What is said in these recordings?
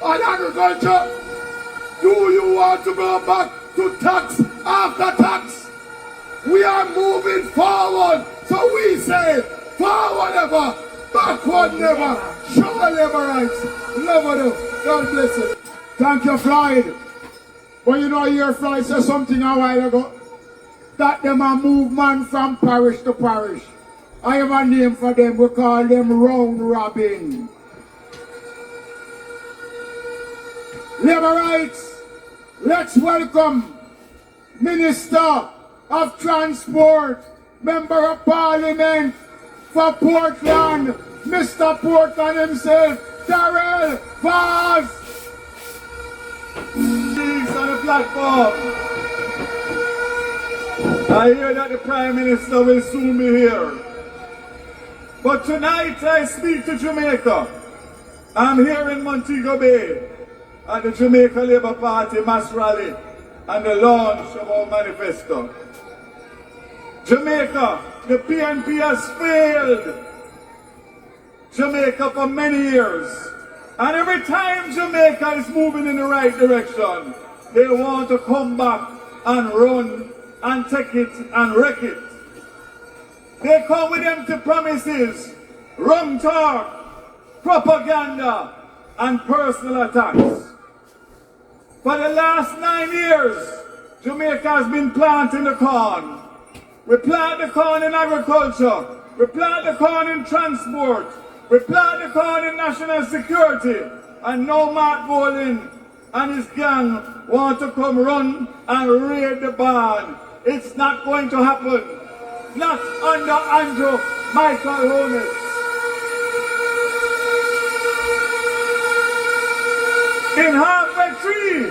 on agriculture? Do you want to go back to tax after tax? We are moving forward, so we say forward ever, backward never, surely ever rights, never do. God bless you. Thank you, Floyd. But you know, your Floyd said something a while ago, that them a movement from parish to parish. I have a name for them, we call them round robin. Labor rights, let's welcome Minister of Transport, Member of Parliament for Portland, Mr. Portland himself, Darrell Vaz. He's on the platform. I hear that the Prime Minister will soon be here. But tonight I speak to Jamaica. I'm here in Montego Bay at the Jamaica Labour Party mass rally and the launch of our manifesto. Jamaica, the PNP has failed Jamaica for many years. And every time Jamaica is moving in the right direction, they want to come back and run and take it and wreck it. They come with empty promises, rum talk, propaganda, and personal attacks. For the last 9 years, Jamaica has been planting the corn. We plant the corn in agriculture. We plant the corn in transport. We plant the corn in national security. And now Mark Bolin and his gang want to come run and raid the barn. It's not going to happen. Not under Andrew Michael Holness. In Halfway Tree,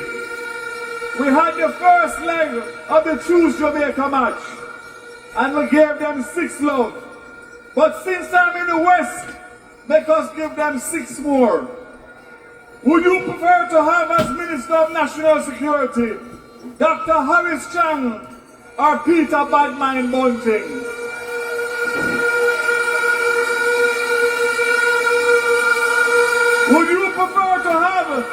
we had the first leg of the Choose Jamaica match. And we gave them 6 love. But since I'm in the West, make us give them 6 more. Would you prefer to have as Minister of National Security Dr. Horace Chang or Peter Badmine Bunting? Would you prefer to have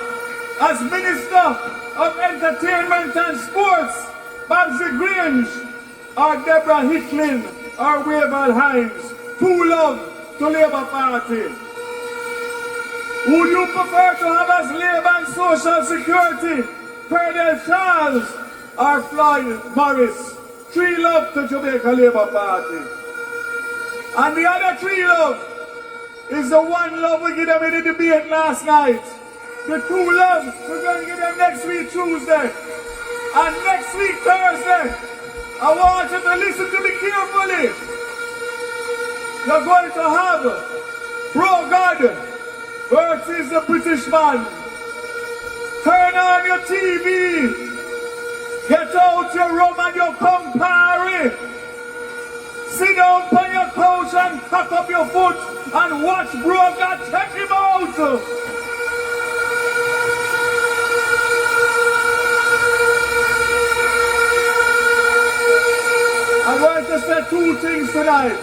as Minister of Entertainment and Sports Babsy Grange or Deborah Hicklin or Wavell Hines? 2 love to Labour Party. Would you prefer to have as Labour and Social Security Perdell Charles or Floyd Morris? 3 love to Jamaica Labour Party. And the other 3 love is the 1 love we give them in the debate last night. The 2 love we're going to give them next week Tuesday. And next week Thursday, I want you to listen to me carefully. You're going to have Bro God versus the British man. Turn on your TV. Get out your rum and your Campari. Sit down on your couch and cock up your foot and watch Bro God check him out. I'm going to say 2 things tonight.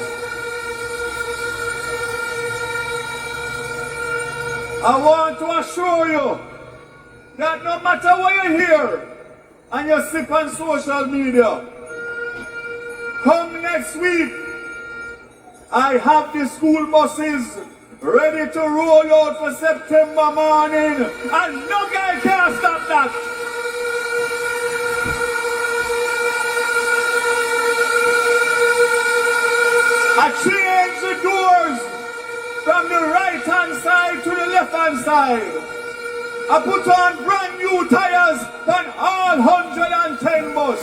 I want to assure you that no matter where you're here and you sip on social media, come next week, I have the school buses ready to roll out for September morning, and no guy can stop that. I change the doors from the right-hand side to the left-hand side. I put on brand new tires on all 110 bus.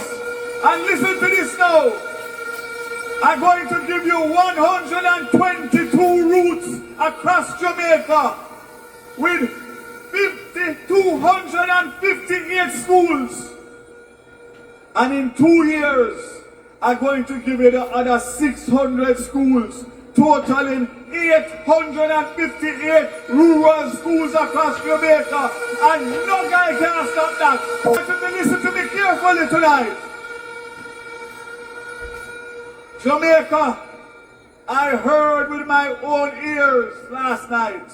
And listen to this now. I'm going to give you 122 routes across Jamaica with 258 schools. And in 2 years, I'm going to give you the other 600 schools, totaling 858 rural schools across Jamaica, and no guy can stop that. I want you to listen to me carefully tonight. Jamaica, I heard with my own ears last night,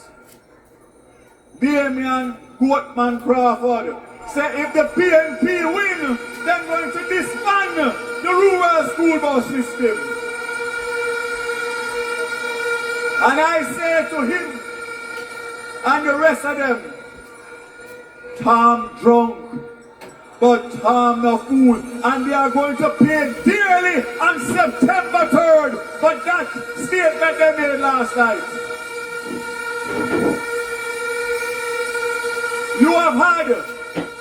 Damien Goatman Crawford. Say if the PNP win, they're going to disband the rural school bus system. And I say to him and the rest of them, Tom drunk, but Tom no fool. And they are going to pay dearly on September 3rd for that statement they made last night. You have had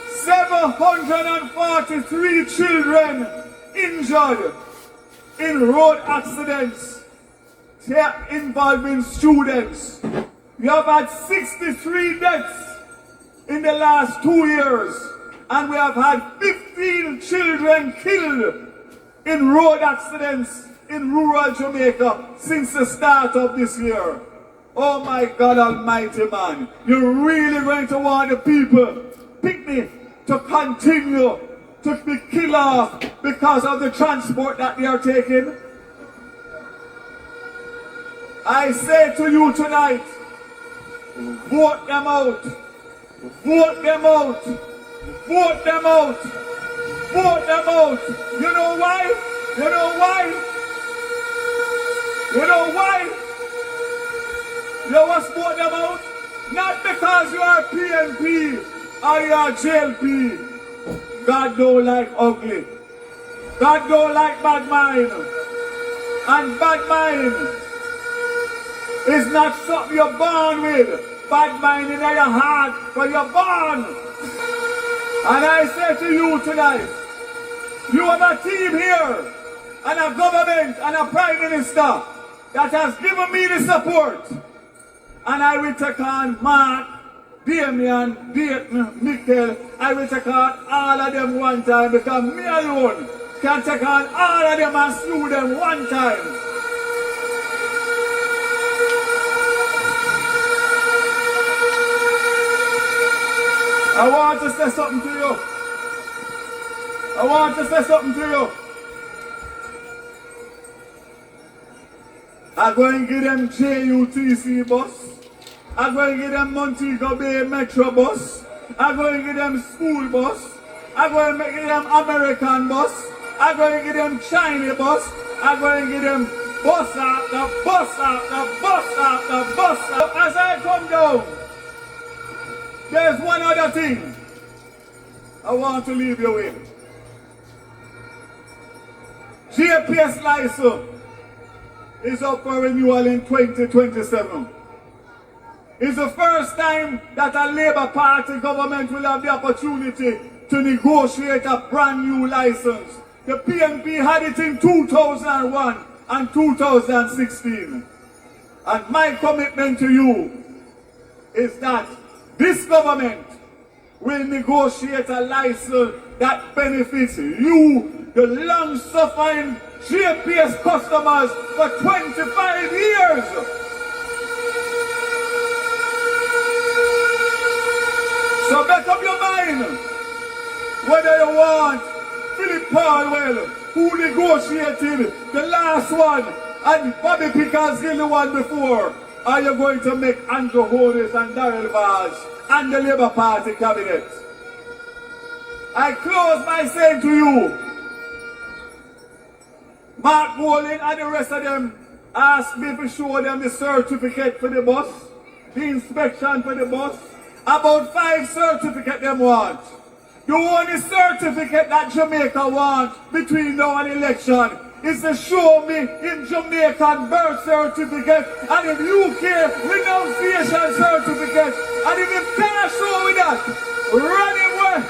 743 children injured in road accidents involving students. You have had 63 deaths in the last 2 years, and we have had 15 children killed in road accidents in rural Jamaica since the start of this year. Oh my God Almighty, man. You're really going to want the people, picnic, to continue to be killed off because of the transport that they are taking? I say to you tonight, vote them out. Vote them out. Vote them out. Vote them out. You know why? You know why? You know why? You must vote them out? Not because you are PNP or you are JLP. God don't like ugly. God don't like bad mind. And bad mind is not something you're born with. Bad mind in your heart, but you're born. And I say to you tonight, you have a team here, and a government, and a prime minister that has given me the support. And I will take on Mark, Damien, Dayton, Mikkel. I will take on all of them one time, because me alone can take on all of them and slew them one time. I want to say something to you. I want to say something to you. I'm going to give them JUTC bus. I'm going to give them Montego Bay Metro bus. I'm going to give them school bus. I'm going to give them American bus. I'm going to give them China bus. I'm going to give them bus after bus after bus after bus. As I come down, there's one other thing I want to leave you with. GPS license is up for renewal in 2027. It's the first time that a Labour Party government will have the opportunity to negotiate a brand new license. The PNP had it in 2001 and 2016. And my commitment to you is that this government will negotiate a license that benefits you, the long-suffering GPS customers, for 25 years. So make up your mind whether you want Philip Paulwell, who negotiated the last one, and Bobby Pickersgill the one before. Are you going to make Andrew Holness and Darrell Vaz and the Labour Party cabinet? I close by saying to you, Mark Bowling and the rest of them asked me to show them the certificate for the bus, the inspection for the bus. About 5 certificates they want. The only certificate that Jamaica wants between now and election is to show me in Jamaican birth certificate and in UK renunciation certificate. And if you can't show me that, run him away.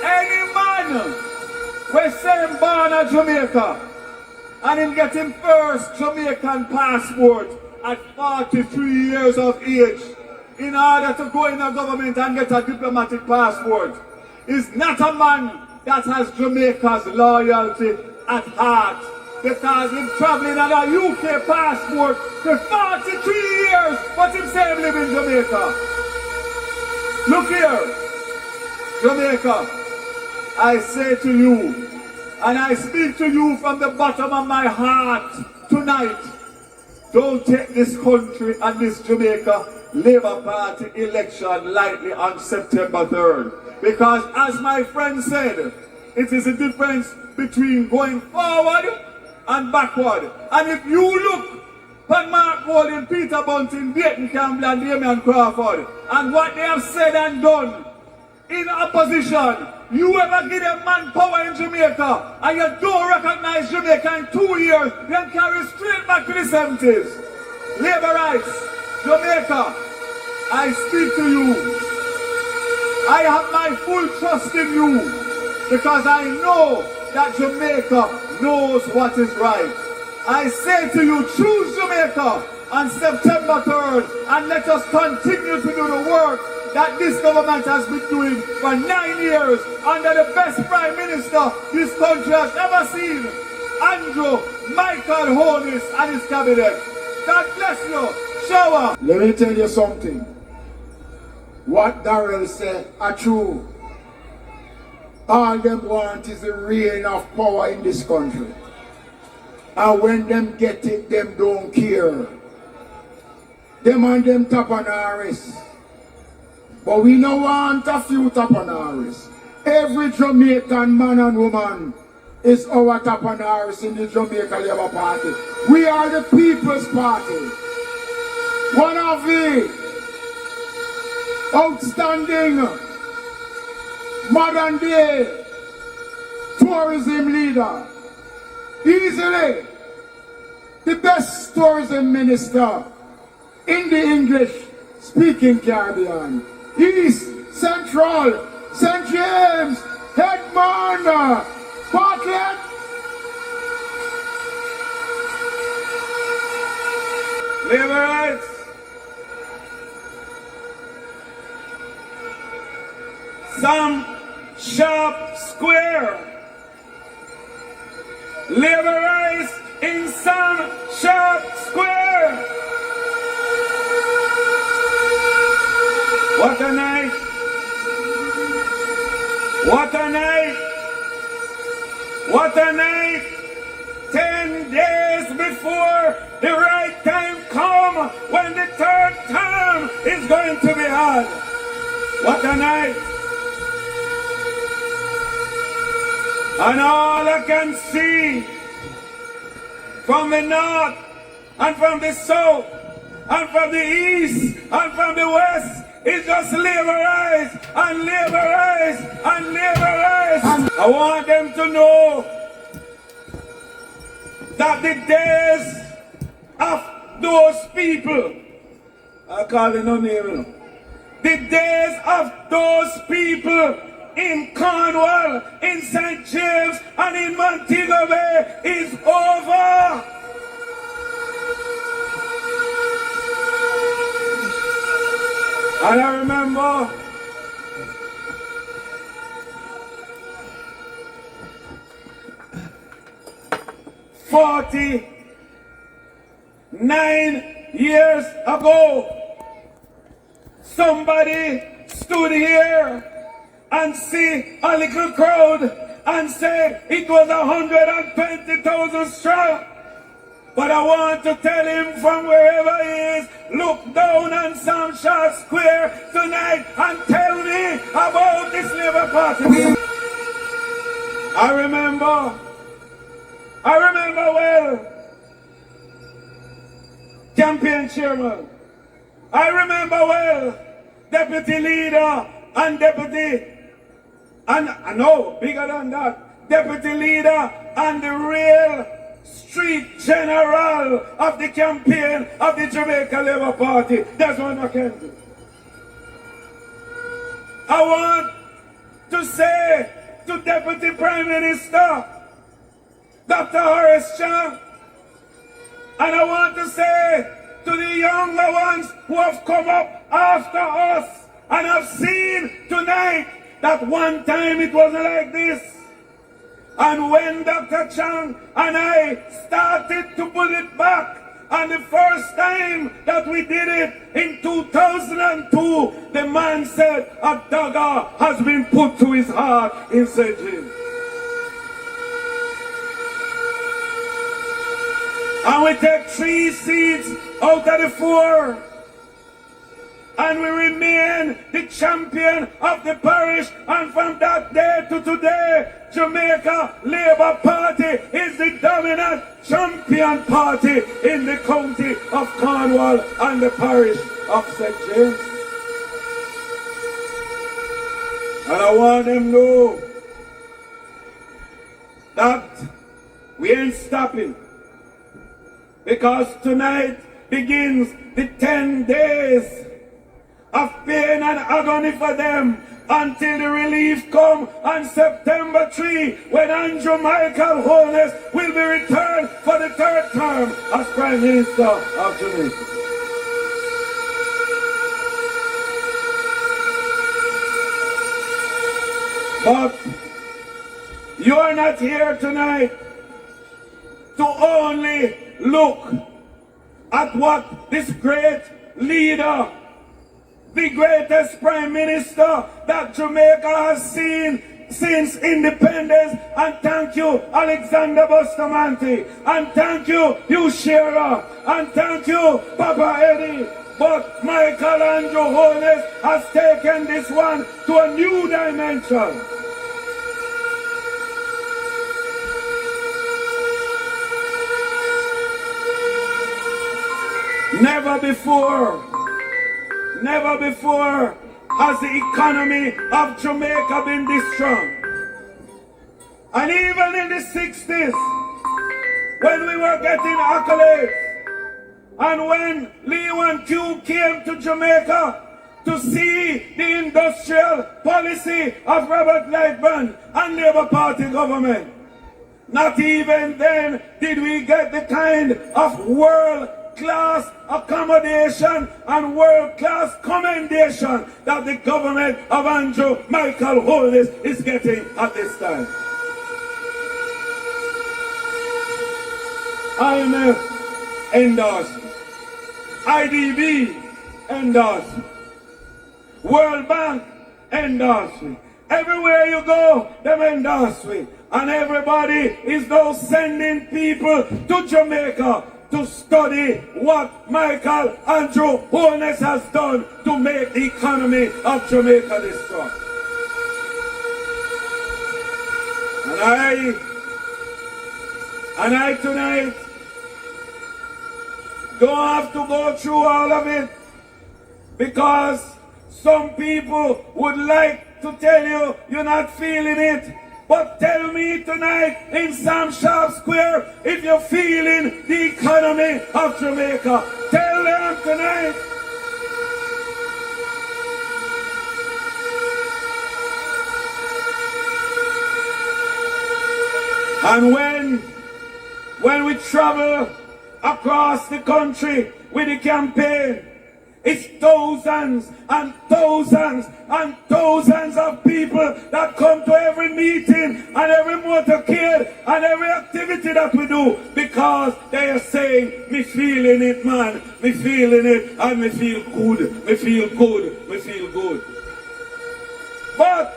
Any man, we're saying born in Jamaica and him getting first Jamaican passport at 43 years of age in order to go in a government and get a diplomatic passport is not a man that has Jamaica's loyalty at heart, because he's traveling on a UK passport for 43 years, but himself live in Jamaica. Look here, Jamaica, I say to you, And I speak to you from the bottom of my heart tonight. Don't take this country and this Jamaica Labour Party election lightly on September 3rd. Because as my friend said, it is a difference between going forward and backward. And if you look at Mark Golding, Peter Bunting, Dayton Campbell and Damian Crawford and what they have said and done in opposition, you ever give them manpower in Jamaica and you don't recognize Jamaica in 2 years, then carry straight back to the 70s. Labour rights, Jamaica, I speak to you. I have my full trust in you because I know that Jamaica knows what is right. I say to you, choose Jamaica on September 3rd and let us continue to do the work that this government has been doing for 9 years under the best Prime Minister this country has ever seen, Andrew Michael Holness and his cabinet. God bless you. Shower. Let me tell you something. What Darrell said are true. All them want is the reign of power in this country. And when them get it, them don't care. Them and them tap on our wrist. But we no want a few tap on our wrist. Every Jamaican man and woman is our tap on our wrist in the Jamaica Labour Party. We are the People's Party. One of the outstanding modern day tourism leader. Easily the best tourism minister in the English speaking Caribbean. East, Central, St. James, Headman, Portland. Labour rights. Some Sharp Square. Labour rights in some Sharp Square. What a night! What a night! What a night! 10 days before the right time come, when the third term is going to be had. What a night! And all I can see from the north and from the south and from the east and from the west is just Labour rights and Labour rights and Labour rights. I want them to know that the days of those people, I call it no name, the days of those people in Cornwall, in St. James and in Montego Bay is over. And I remember "49 years ago, somebody stood here and see a little crowd and say it was 120,000 strong. But I want to tell him from wherever he is, look down on some Sharp Square tonight and tell me about this Labour Party. I remember well, campaign chairman. I remember well, deputy leader and deputy, and no, bigger than that, deputy leader and the real street general of the campaign of the Jamaica Labour Party. That's what I can do. I want to say to Deputy Prime Minister Dr. Horace Chang, and I want to say to the younger ones who have come up after us and have seen tonight that one time it wasn't like this. And when Dr. Chang and I started to put it back, and the first time that we did it in 2002, the man said a dagger has been put to his heart in St. James. And we take 3 seats out of the 4. And we remain the champion of the parish. And from that day to today, Jamaica Labour Party is the dominant champion party in the county of Cornwall and the parish of St. James. And I want them to know that we ain't stopping, because tonight begins the 10 days of pain and agony for them until the relief come on September 3, when Andrew Michael Holness will be returned for the 3rd term as Prime Minister of Jamaica. But you are not here tonight to only look at what this great leader, the greatest Prime Minister that Jamaica has seen since independence. And thank you, Alexander Bustamante. And thank you, Hugh Shearer. And thank you, Papa Eddie. But Michael Andrew Holness has taken this one to a new dimension. Never before has the economy of Jamaica been this strong. And even in the 60s, when we were getting accolades, and when Leo and Q came to Jamaica to see the industrial policy of Robert Lightman and Labour Party government, not even then did we get the kind of world-class accommodation and world-class commendation that the government of Andrew Michael Holness is getting at this time. IMF endorsed, IDB endorsed, World Bank endorsed. Everywhere you go, them endorse me. And everybody is now sending people to Jamaica to study what Michael Andrew Holness has done to make the economy of Jamaica this strong. And I tonight don't have to go through all of it, because some people would like to tell you you're not feeling it. But tell me tonight in Sam Sharp Square if you're feeling the economy of Jamaica. Tell them tonight. And when we travel across the country with the campaign, it's thousands and thousands and thousands of people that come to every meeting and every motorcade and every activity that we do, because they are saying, me feeling it, man, me feeling it, and me feel good, me feel good, me feel good. But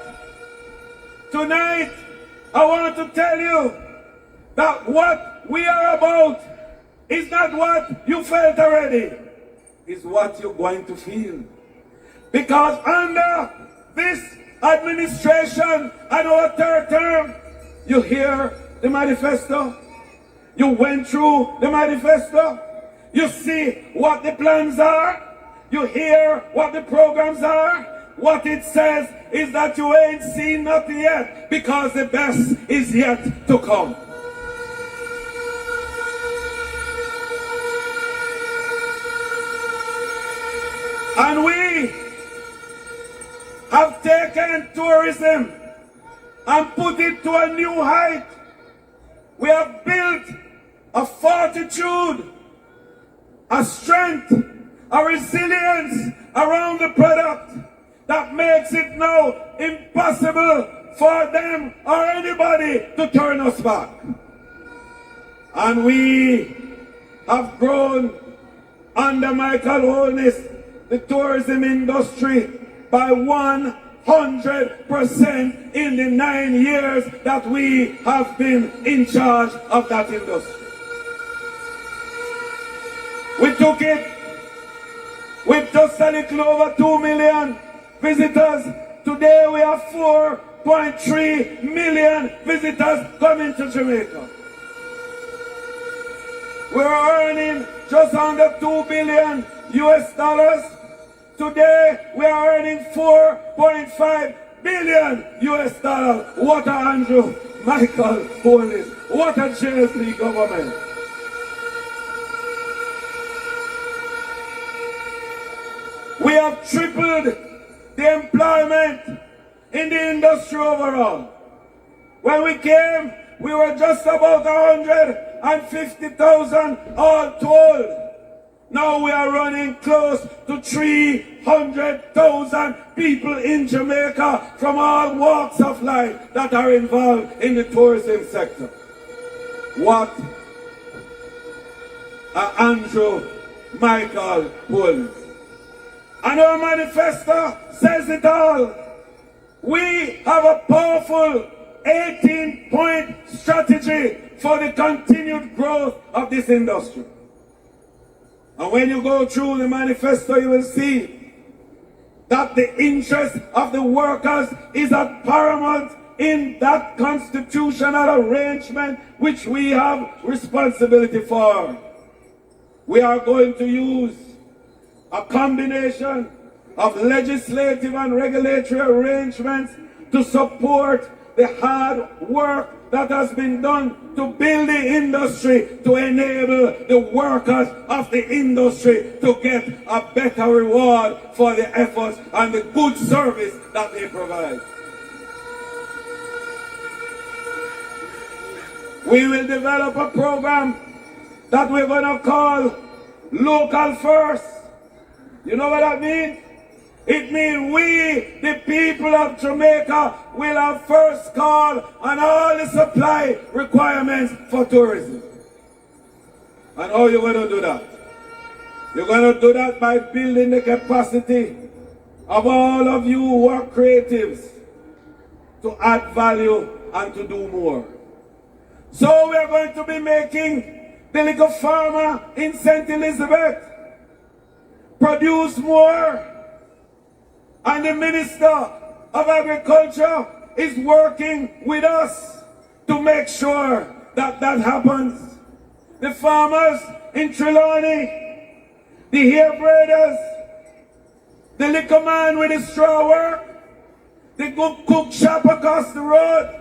tonight, I want to tell you that what we are about is not what you felt already. Is what you're going to feel. Because under this administration and our 3rd term, you hear the manifesto, you went through the manifesto, you see what the plans are, you hear what the programs are. What it says is that you ain't seen nothing yet, because the best is yet to come. And we have taken tourism and put it to a new height. We have built a fortitude, a strength, a resilience around the product that makes it now impossible for them or anybody to turn us back. And we have grown under Michael Holness the tourism industry by 100% in the 9 years that we have been in charge of that industry. We took it with just a little over 2 million visitors. Today we have 4.3 million visitors coming to Jamaica. We're earning just under 2 billion US dollars. Today we are earning 4.5 billion US dollars. What a Andrew Michael Police. What a JSP government. We have tripled the employment in the industry overall. When we came, we were just about 150,000 all told. Now we are running close to 300,000 people in Jamaica from all walks of life that are involved in the tourism sector. What Andrew Michael Police. And our manifesto says it all. We have a powerful 18-point strategy for the continued growth of this industry. And when you go through the manifesto, you will see that the interest of the workers is at paramount in that constitutional arrangement which we have responsibility for. We are going to use a combination of legislative and regulatory arrangements to support the hard work that has been done to build the industry, to enable the workers of the industry to get a better reward for the efforts and the good service that they provide. We will develop a program that we're going to call Local First. You know what that means? It means we, the people of Jamaica, will have first call on all the supply requirements for tourism. And how are you going to do that? You're going to do that by building the capacity of all of you who are creatives to add value and to do more. So we are going to be making the little farmer in St. Elizabeth produce more. And the Minister of Agriculture is working with us to make sure that that happens. The farmers in Trelawney, the hairbreaders, the liquor man with the straw work, the good cook shop across the road,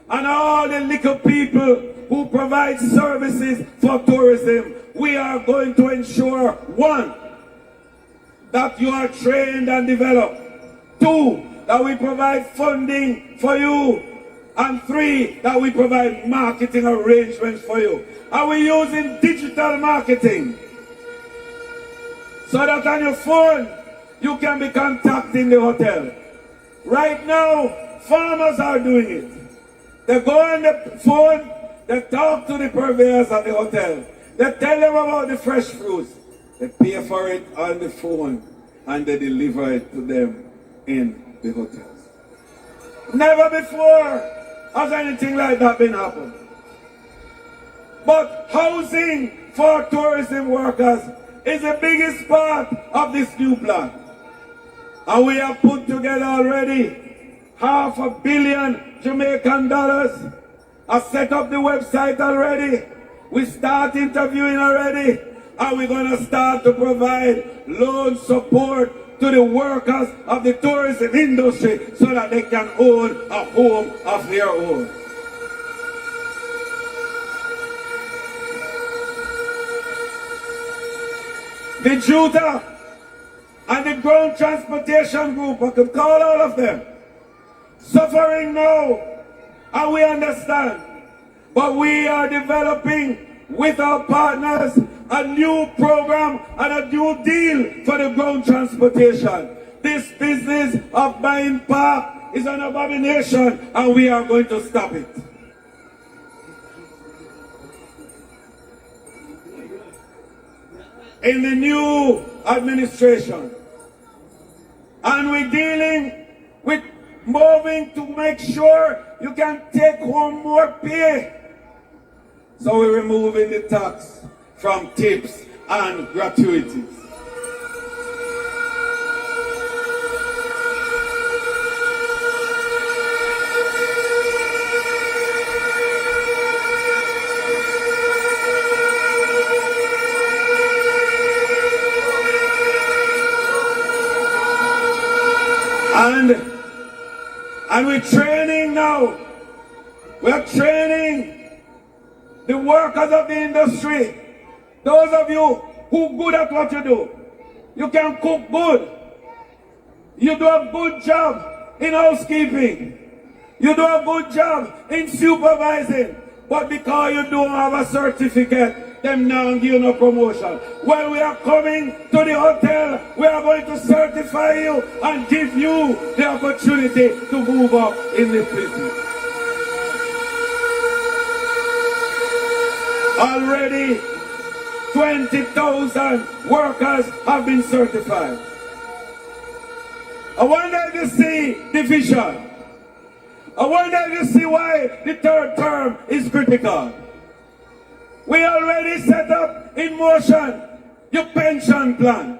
and all the little people who provide services for tourism. We are going to ensure, one, that you are trained and developed. 2, that we provide funding for you. And 3, that we provide marketing arrangements for you. Are we using digital marketing? So that on your phone, you can be contacting the hotel. Right now, farmers are doing it. They go on the phone, they talk to the purveyors at the hotel. They tell them about the fresh fruits. They pay for it on the phone and they deliver it to them in the hotels. Never before has anything like that been happening. But housing for tourism workers is the biggest part of this new plan. And we have put together already $500 million Jamaican dollars. I set up the website already. We start interviewing already. And we're going to start to provide loan support to the workers of the tourism industry so that they can own a home of their own. The JUTA and the ground transportation group, I could call all of them, suffering now, and we understand. But we are developing with our partners a new program and a new deal for the ground transportation. This business of buying park is an abomination and we are going to stop it. In the new administration, and we're dealing with moving to make sure you can take home more pay. So we're removing the tax from tips and gratuities. And we're training now. We're training the workers of the industry. Those of you who good at what you do. You can cook good. You do a good job in housekeeping. You do a good job in supervising. But because you don't have a certificate, them now give you no promotion. When we are coming to the hotel, we are going to certify you and give you the opportunity to move up in the business. Already 20,000 workers have been certified. I wonder if you see the vision. I wonder if you see why the third term is critical. We already set up in motion your pension plan.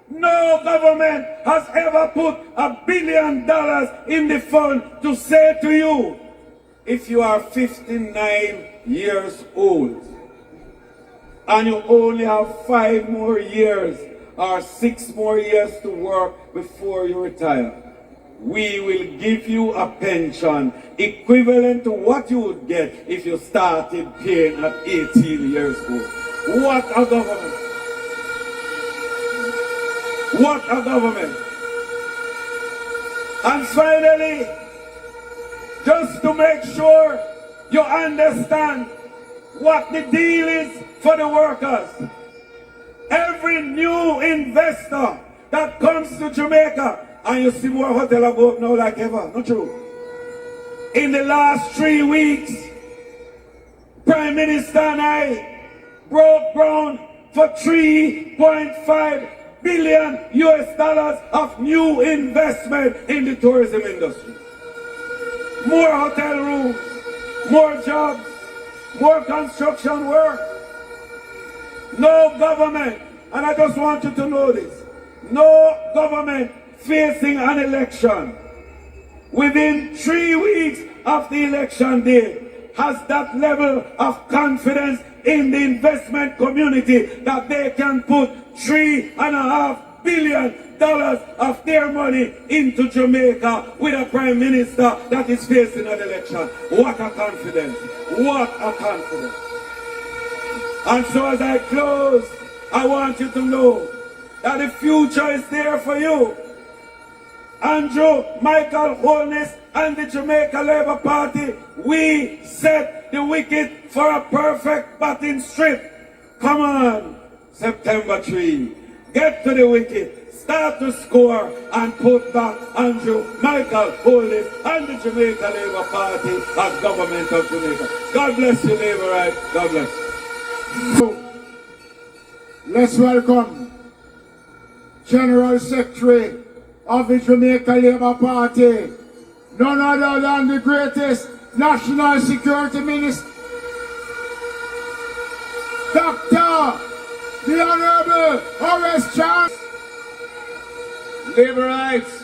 No government has ever put $1 billion in the fund to say to you, if you are 59 years old and you only have 5 more years or 6 more years to work before you retire, we will give you a pension equivalent to what you would get if you started paying at 18 years old. What a government! What a government! And finally, just to make sure you understand what the deal is for the workers, every new investor that comes to Jamaica, and you see more hotels go up now like ever, not true? In the last 3 weeks, Prime Minister and I broke ground for $3.5 billion of new investment in the tourism industry. More hotel rooms, more jobs, more construction work. No government, and I just want you to know this, no government facing an election within 3 weeks of the election day has that level of confidence in the investment community that they can put $3.5 billion of their money into Jamaica with a prime minister that is facing an election. What a confidence! What a confidence! And so as I close, I want you to know that the future is there for you. Andrew, Michael Holness, and the Jamaica Labour Party, we set the wicket for a perfect batting strip. Come on, September 3. Get to the wicket, start to score, and put back Andrew, Michael Holness, and the Jamaica Labour Party as government of Jamaica. God bless you, Labour Right. God bless you. So, let's welcome General Secretary of the Jamaica Labour Party, none other than the greatest National Security Minister, Dr. the Honorable Horace Chan. Labour Rights,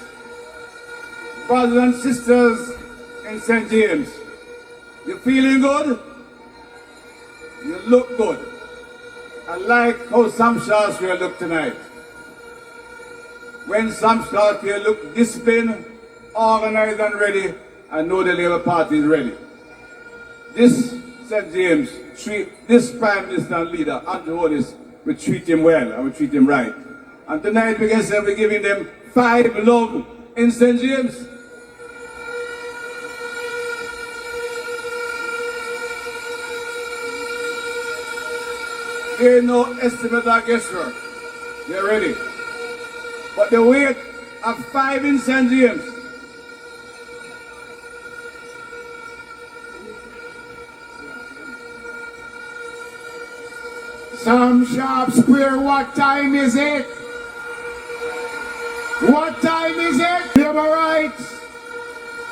brothers and sisters in St. James, you feeling good? You look good. I like how Sam Shastra look tonight. When Sam Shastra look disciplined, organized and ready, I know the Labour Party is ready. This St. James, this Prime Minister and leader, Andrew Holness, we treat him well and we treat him right. And tonight we can say we're giving them 5 love in St. James. There ain't no estimate or guesswork. They're ready. But the weight of 5 in St. James. Sam Sharp Square, what time is it? What time is it? Labour Rights,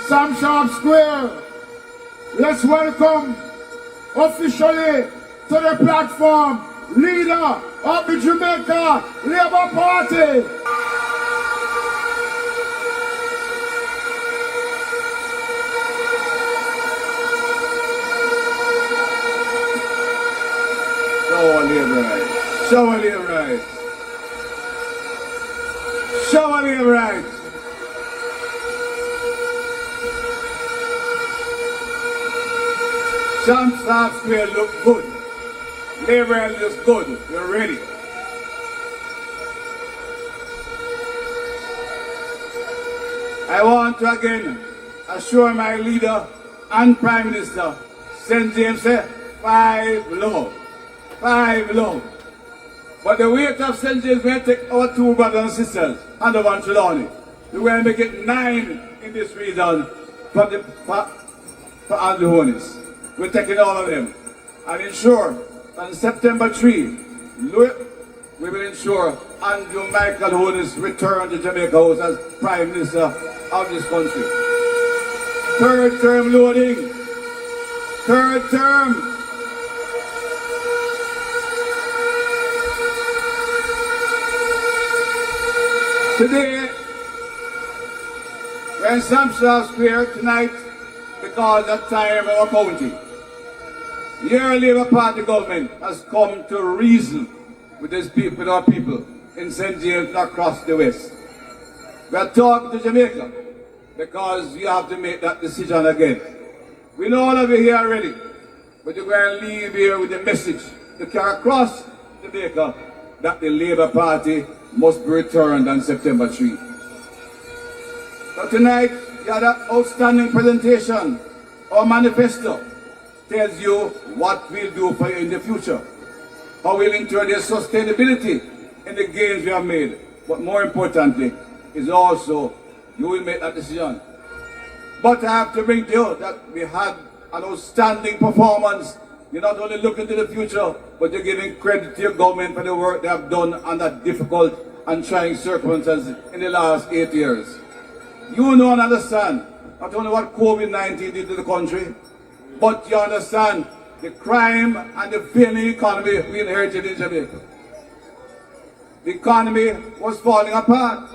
Sam Sharp Square. Let's welcome officially to the platform leader of the Jamaica Labour Party. Show a labor rights. Show a labor rights. Show a labor rights. South Square look good. Labor looks good. You're ready. I want to again assure my leader and Prime Minister, St. James, 5 love. 5 love. But the weight of St. James will take our 2 brothers and sisters under one Trelawney. We're going to make it 9 in this region for Andrew Honis. We're taking all of them and ensure on September 3, we will ensure Andrew Michael Honis return to Jamaica House as Prime Minister of this country. 3rd term loading. 3rd term. Today, we're in South Square tonight because of time in our county. Your Labour Party government has come to reason with our people in St. James and across the West. We are talking to Jamaica because you have to make that decision again. We know all of you here already, but you're going to leave here with the message to carry across Jamaica that the Labour Party must be returned on September 3. So tonight, you had an outstanding presentation. Our manifesto tells you what we'll do for you in the future. How we'll introduce sustainability in the gains we have made. But more importantly, is also you will make that decision. But I have to bring to you that we had an outstanding performance. You're not only looking to the future, but you're giving credit to your government for the work they have done under difficult and trying circumstances in the last 8 years. You know and understand not only what COVID-19 did to the country, but you understand the crime and the failing economy we inherited in Jamaica. The economy was falling apart.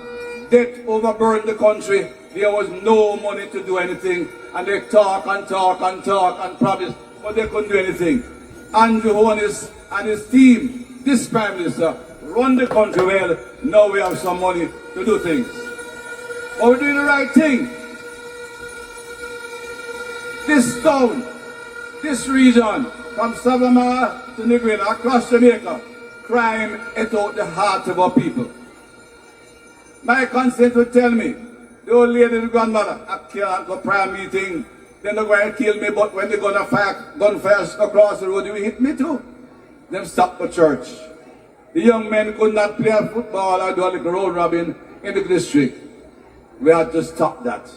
Debt overburdened the country. There was no money to do anything. And they talk and talk and talk and promise, but they couldn't do anything. Andrew Honis and his team, this Prime Minister, run the country well. Now we have some money to do things. But we're doing the right thing. This town, this region, from Savannah to Negrina, across Jamaica, crime ate out the heart of our people. My consent would tell me, the old lady and the grandmother, I can't go prayer meeting, then they're going to kill me, but when they're going to fire gunfires across the road, they will hit me too. Them stop the church. The young men could not play football or do a little road robbing in the district. We had to stop that.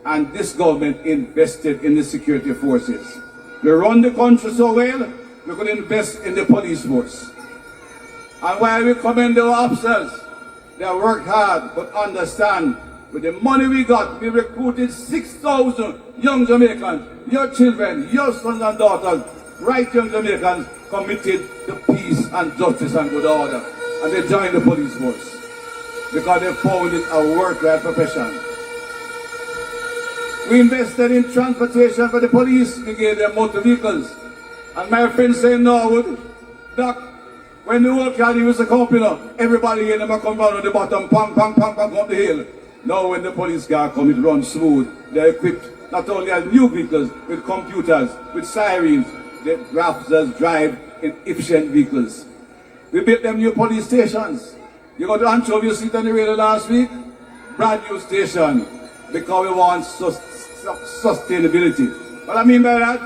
And this government invested in the security forces. We run the country so well, we could invest in the police force. And while we commend our officers, they worked hard, but understand, with the money we got, we recruited 6,000 young Jamaicans, your children, your sons and daughters, right young Jamaicans committed to peace and justice and good order. And they joined the police force because they found it a worthwhile profession. We invested in transportation for the police. We gave them motor vehicles. And my friend said, no, Doc, when the whole car used to come up, you know, everybody here never come down on the bottom, pang, pang, pang, pang, up the hill. Now when the police car come, it runs smooth. They're equipped not only as new vehicles, with computers, with sirens. The officers drive in efficient vehicles. We built them new police stations. You go to Anchovy, you see it on the radio last week? Brand new station. Because we want sustainability. What I mean by that?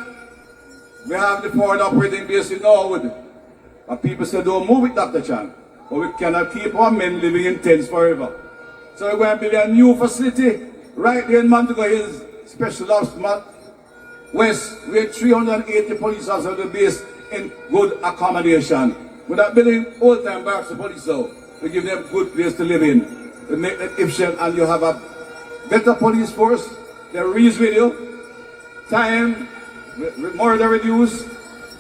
We have the foreign operating base in Norwood. And people say, don't move it, Dr. Chan. But we cannot keep our men living in tents forever. So we're going to build a new facility right there in Montego Hills, Special Ops West, where 380 police officers will be based in good accommodation. We're not building old-time barracks of police, though. We give them good place to live in. We make them efficient, and you have a better police force. They reach with you. Time, murder reduced,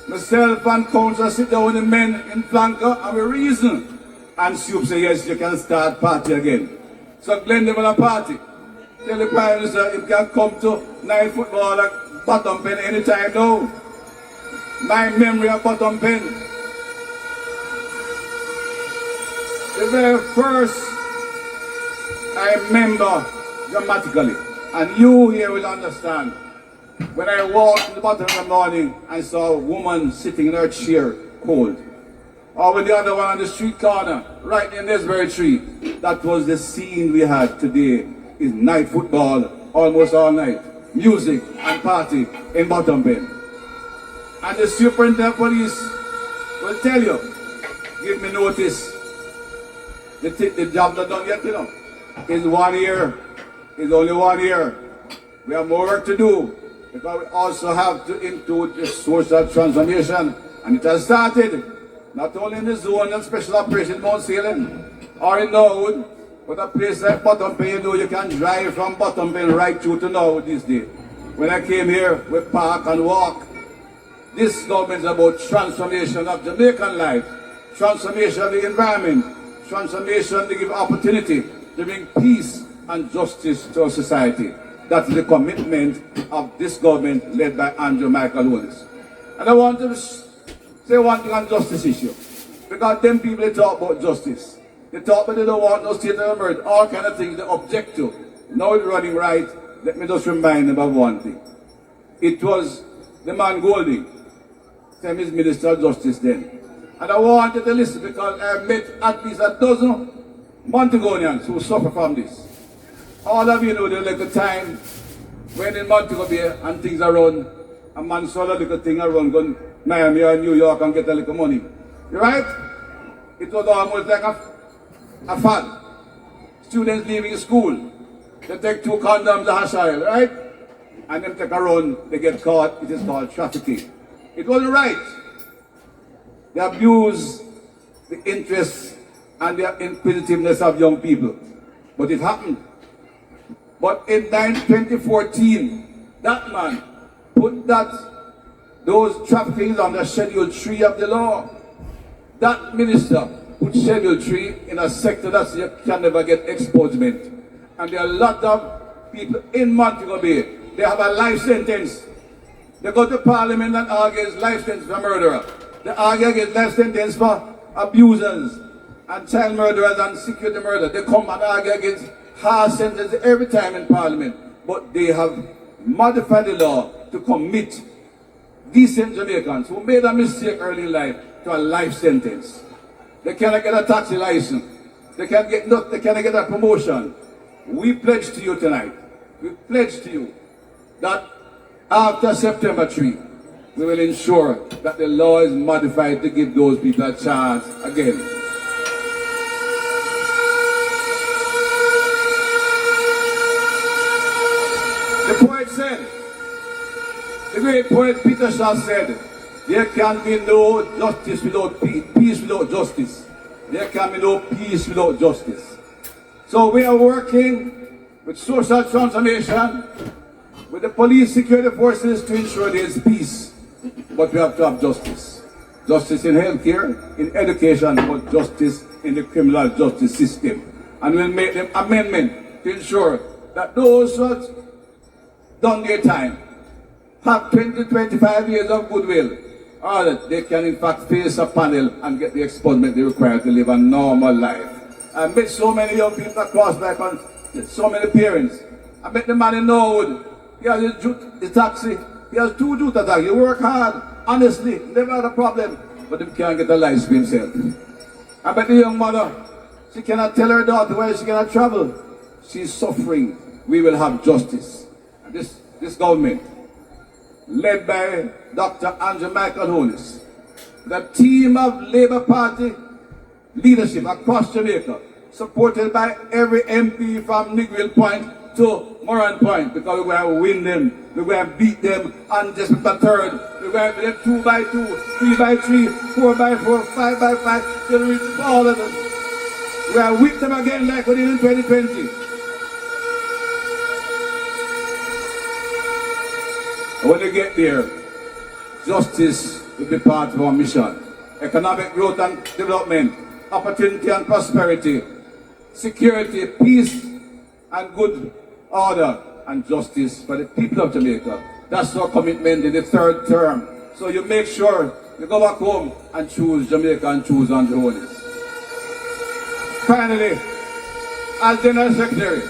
Myself and council sit down with the men in flanker and we reason. And Soup say, yes, you can start party again. So Glenn them on a party. Tell the Prime Minister you can come to night football at Bottom Pen anytime now. My memory of Bottom Pen. The very first I remember dramatically, and you here will understand. When I walked in the bottom of the morning, I saw a woman sitting in her chair, cold. Or with the other one on the street corner, right in this very tree. That was the scene we had today. Is night football, almost all night. Music and party in Bottom Pen. And the superintendent of police will tell you, give me notice. The job not done yet, you know. It's 1 year. It's only 1 year. We have more work to do. Because we also have to include the social transformation. And it has started, not only in the zone and special operation Mount Salem or in Norwood, but a place like Bottom Pen, you know, you can drive from Bottom Pen right through to Norwood this day. When I came here, we park and walk. This government is about transformation of Jamaican life, transformation of the environment, transformation to give opportunity to bring peace and justice to our society. That's the commitment of this government led by Andrew Michael Holness. And I want to say one thing on justice issue. Because them people, they talk about justice. They talk but they don't want no state of emergency, all kind of things they object to. Now it's running right. Let me just remind them of one thing. It was the man Golding, same as Minister of Justice then. And I wanted to listen because I met at least a dozen Montagonians who suffer from this. All of you know the little time when in Montego Bay and things are run, a man saw a little thing around going Miami or New York and get a little money. You right? It was almost like a fad. Students leaving school, they take 2 condoms a hash oil, right? And then take a run, they get caught, it is called trafficking. It wasn't right. They abuse the interests and the inquisitiveness of young people. But it happened. But in 2014, that man put those traffickings under Schedule 3 of the law. That minister put Schedule 3 in a sector that you can never get exposement. And there are a lot of people in Montego Bay, they have a life sentence. They go to Parliament and argue against life sentence for murderer. They argue against life sentence for abusers and child murderers and security murder. They come and argue against hard sentences every time in Parliament. But they have modified the law to commit decent Jamaicans who made a mistake early in life to a life sentence. They cannot get a taxi license. They cannot get a promotion. We pledge to you tonight, we pledge to you that after September 3, we will ensure that the law is modified to give those people a chance again. The poet said, the great poet Peter Shaw said, there can be no justice without peace, peace without justice. There can be no peace without justice. So we are working with social transformation, with the police security forces to ensure there is peace. But we have to have justice. Justice in healthcare, in education, but justice in the criminal justice system. And we'll make them amendment to ensure that those who have done their time have 20-25 years of goodwill, or that they can in fact face a panel and get the expungement they require to live a normal life. I met so many young people across my country, so many parents. I met the man in Norwood. He has his taxi. He has 2 Juta taxis. He work hard, honestly, never had a problem, but he can't get a license for himself. I met the young mother. She cannot tell her daughter where she cannot travel. She's suffering. We will have justice. And this government, led by Dr. Andrew Michael Holness, the team of Labour Party leadership across Jamaica, supported by every MP from Negril Point to Moran Point, because we're going to win them, we're going to beat them, and just the third, we're going to be 2 by 2, 3 by 3, 4 by 4, 5 by 5, till we reach all of them. We're going to whip them again like we did in 2020. And when they get there, justice will be part of our mission. Economic growth and development, opportunity and prosperity, security, peace and good order and justice for the people of Jamaica. That's our commitment in the third term. So you make sure you go back home and choose Jamaica and choose Andrew Holness. Finally, as General Secretary,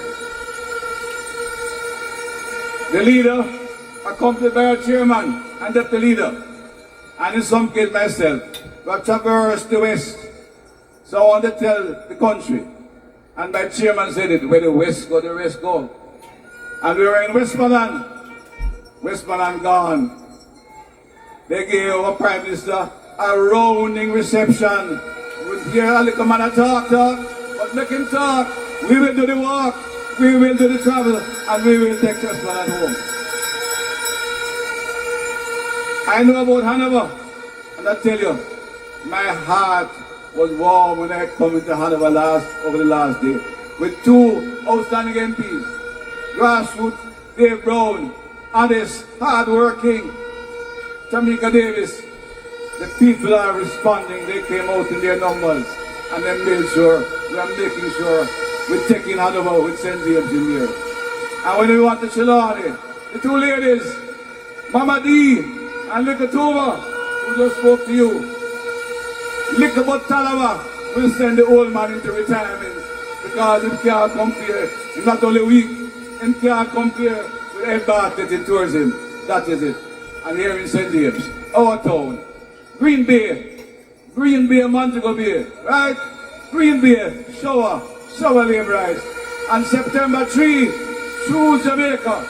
the leader, accompanied by our chairman and deputy leader, and in some case myself, we have traversed the West. So I want to tell the country, and my chairman said it, where the West go, the rest go. And we were in Westmoreland gone. They gave our Prime Minister a rounding reception. We hear a little man talk, but make him talk. We will do the work, we will do the travel, and we will take Westmoreland home. I know about Hanover, and I tell you, my heart was warm when I come into Hanover over the last day with two outstanding MPs, grassroots, Dave Brown, honest, hard-working, Tamika Davis. The people are responding. They came out in their numbers, and they made sure, we are making sure we're taking Hanover with St. James in here. And when we want to Chilani, the two ladies, Mama D and Little Tuba, who just spoke to you, Little but Talawa will send the old man into retirement because he can't compare. He's not only weak, he can't compare with everybody getting towards him. That is it. And here in St. James, our town, Green Bay, Montego Bay, right? Green Bay, shower laborers. And September 3, choose Jamaica,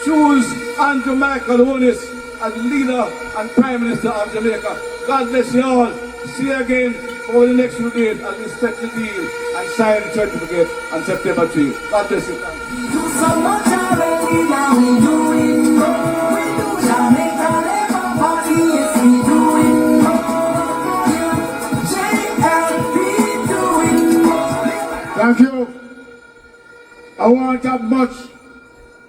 choose Andrew Michael Holness as leader and Prime Minister of Jamaica. God bless you all. See you again over the next few days as we set the deal and sign the certificate on September 3. God bless you. Do so much already, now we doing more. We do Jamaica Labour Party, yes we doing more. JLP doing more. Thank you. I want a much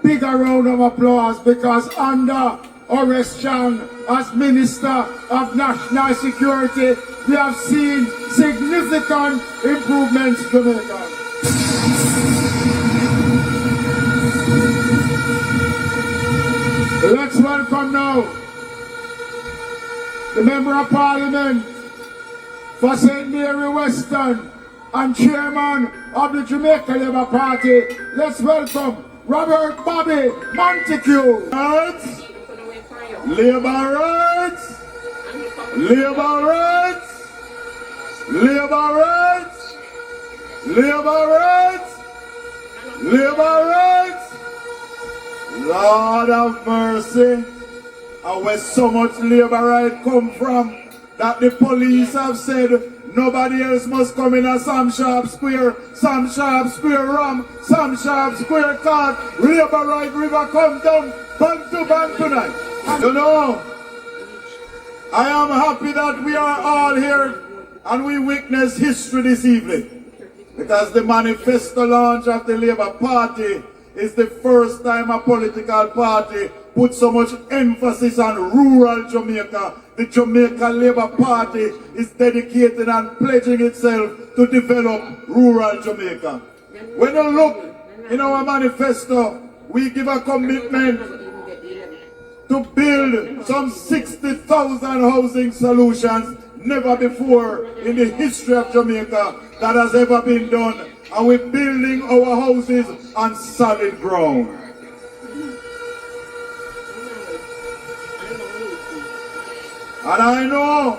bigger round of applause because under Horace Chang as Minister of National Security, we have seen significant improvements in Jamaica. Let's welcome now the Member of Parliament for St. Mary Western and Chairman of the Jamaica Labour Party. Let's welcome Robert Bobby Montague. Labour rights! Labour rights! Labour rights! Labour rights! Labour rights! Lord of mercy! And where so much labour right come from that the police have said nobody else must come in a Sam Sharp Square, Sam Sharp Square Ram, Sam Sharp Square Card, Labour Right River come down, bank to bank tonight. You know, I am happy that we are all here and we witness history this evening because the manifesto launch of the Labour Party is the first time a political party put so much emphasis on rural Jamaica. The Jamaica Labour Party is dedicated and pledging itself to develop rural Jamaica. When you look in our manifesto, we give a commitment to build some 60,000 housing solutions, never before in the history of Jamaica that has ever been done. And we're building our houses on solid ground. And I know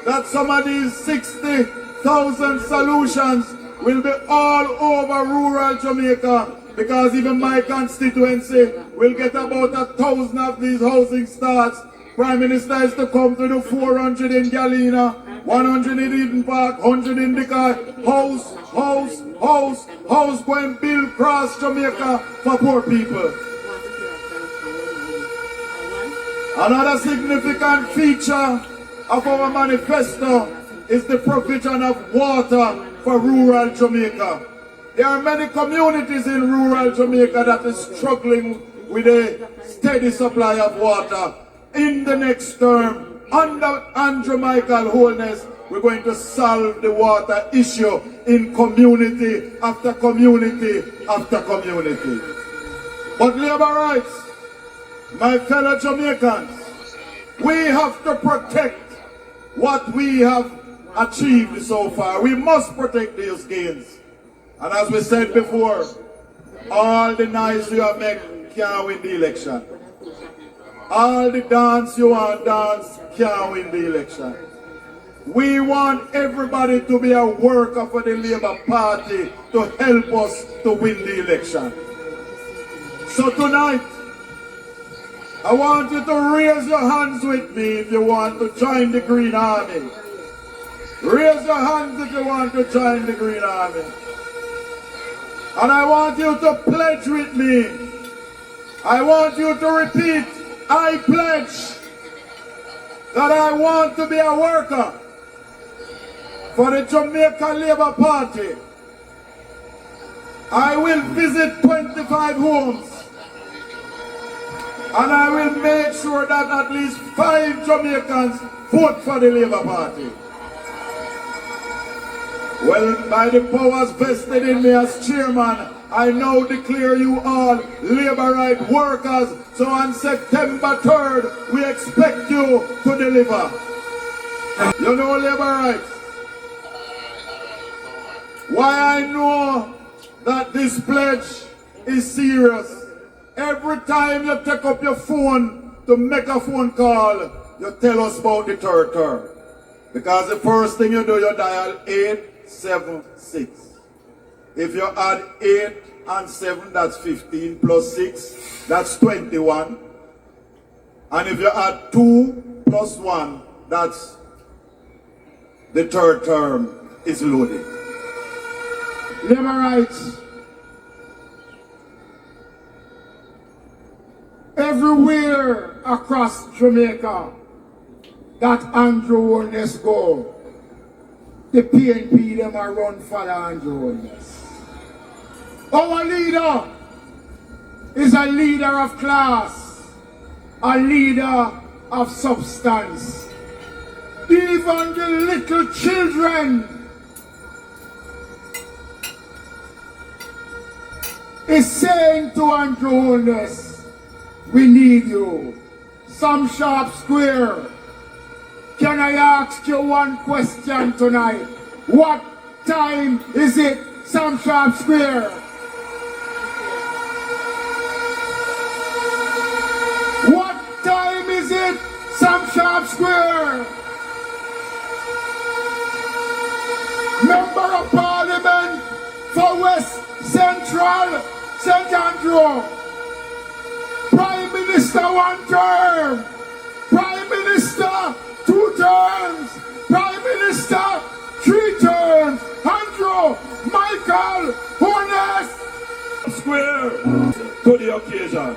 that some of these 60,000 solutions will be all over rural Jamaica because even my constituency will get about 1,000 of these housing starts. Prime Minister is to come to do 400 in Galena, 100 in Eden Park, 100 in Decatur. House going build across Jamaica for poor people. Another significant feature of our manifesto is the provision of water for rural Jamaica. There are many communities in rural Jamaica that is struggling with a steady supply of water. In the next term, under Andrew Michael Holness, we're going to solve the water issue in community after community after community. But labor rights, my fellow Jamaicans, we have to protect what we have achieved so far. We must protect these gains. And as we said before, all the noise you have made can't win the election. All the dance you want dance can't win the election. We want everybody to be a worker for the Labour Party to help us to win the election. So tonight, I want you to raise your hands with me if you want to join the Green Army. Raise your hands if you want to join the Green Army. And I want you to pledge with me. I want you to repeat, I pledge that I want to be a worker for the Jamaica Labour Party. I will visit 25 homes. And I will make sure that at least 5 Jamaicans vote for the Labour Party. Well, by the powers vested in me as chairman, I now declare you all Labour right workers. So on September 3rd, we expect you to deliver. You know Labour rights. Why I know that this pledge is serious. Every time you take up your phone to make a phone call, you tell us about the third term. Because the first thing you do, you dial 876. If you add 8 and 7, that's 15 plus 6, that's 21. And if you add 2 plus 1, that's the third term is loaded. Labour rights. Everywhere across Jamaica that Andrew Holness go, the PNP them are run for Andrew Holness. Our leader is a leader of class, a leader of substance. Even the little children is saying to Andrew Holness, we need you. Sam Sharp Square. Can I ask you one question tonight? What time is it, Sam Sharp Square? What time is it, Sam Sharp Square? Member of Parliament for West Central, St. Andrew. Prime Minister 1 term, Prime Minister 2 terms, Prime Minister 3 terms, Andrew Michael Holness. Square to the occasion.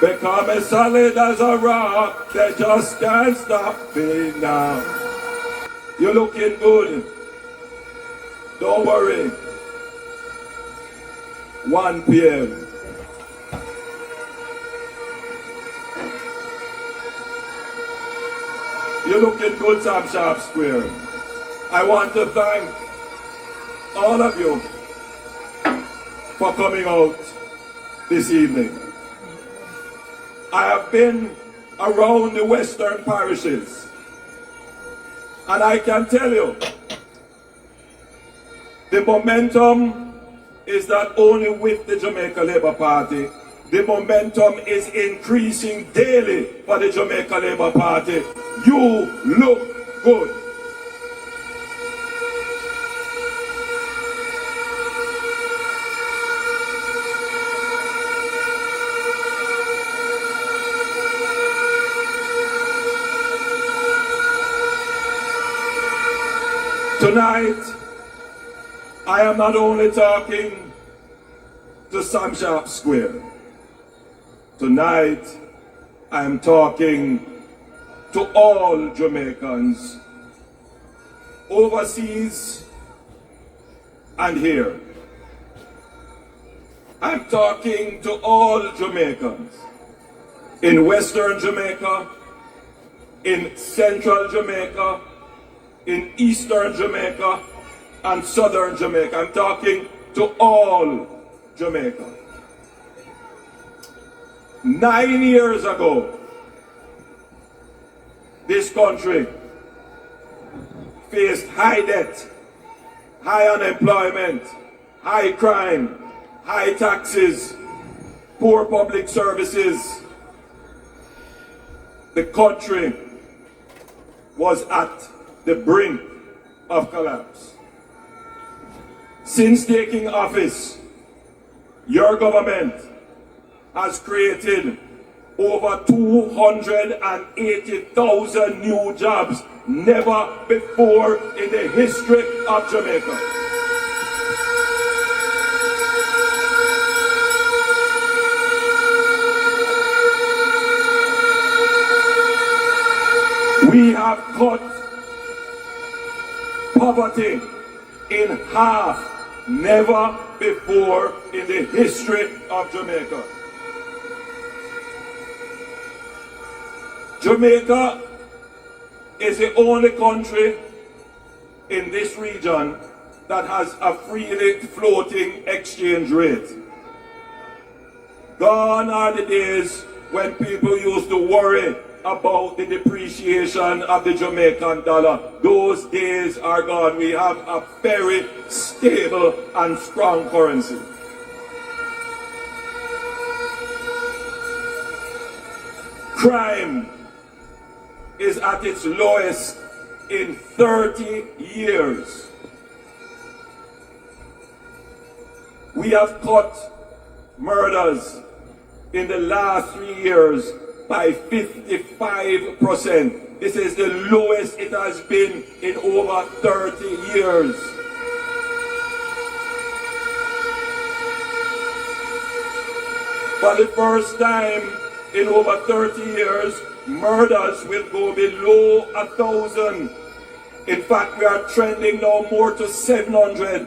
Become as solid as a rock, they just can't stop me now. You're looking good. Don't worry. 1 p.m. You're looking good, Sam Sharp Square. I want to thank all of you for coming out this evening. I have been around the western parishes. And I can tell you, the momentum is not only with the Jamaica Labour Party, the momentum is increasing daily for the Jamaica Labour Party. You look good. Tonight, I am not only talking to Sam Sharp Square. Tonight, I am talking to all Jamaicans, overseas and here. I'm talking to all Jamaicans. In Western Jamaica, in Central Jamaica, in Eastern Jamaica, and Southern Jamaica. I'm talking to all Jamaica. 9 years ago, this country faced high debt, high unemployment, high crime, high taxes, poor public services. The country was at the brink of collapse. Since taking office, your government has created over 280,000 new jobs, never before in the history of Jamaica. We have cut poverty in half, never before in the history of Jamaica. Jamaica is the only country in this region that has a freely floating exchange rate. Gone are the days when people used to worry about the depreciation of the Jamaican dollar. Those days are gone. We have a very stable and strong currency. Crime is at its lowest in 30 years. We have cut murders in the last 3 years by 55%. This is the lowest it has been in over 30 years. For the first time in over 30 years, murders will go below 1,000. In fact, we are trending now more to 700.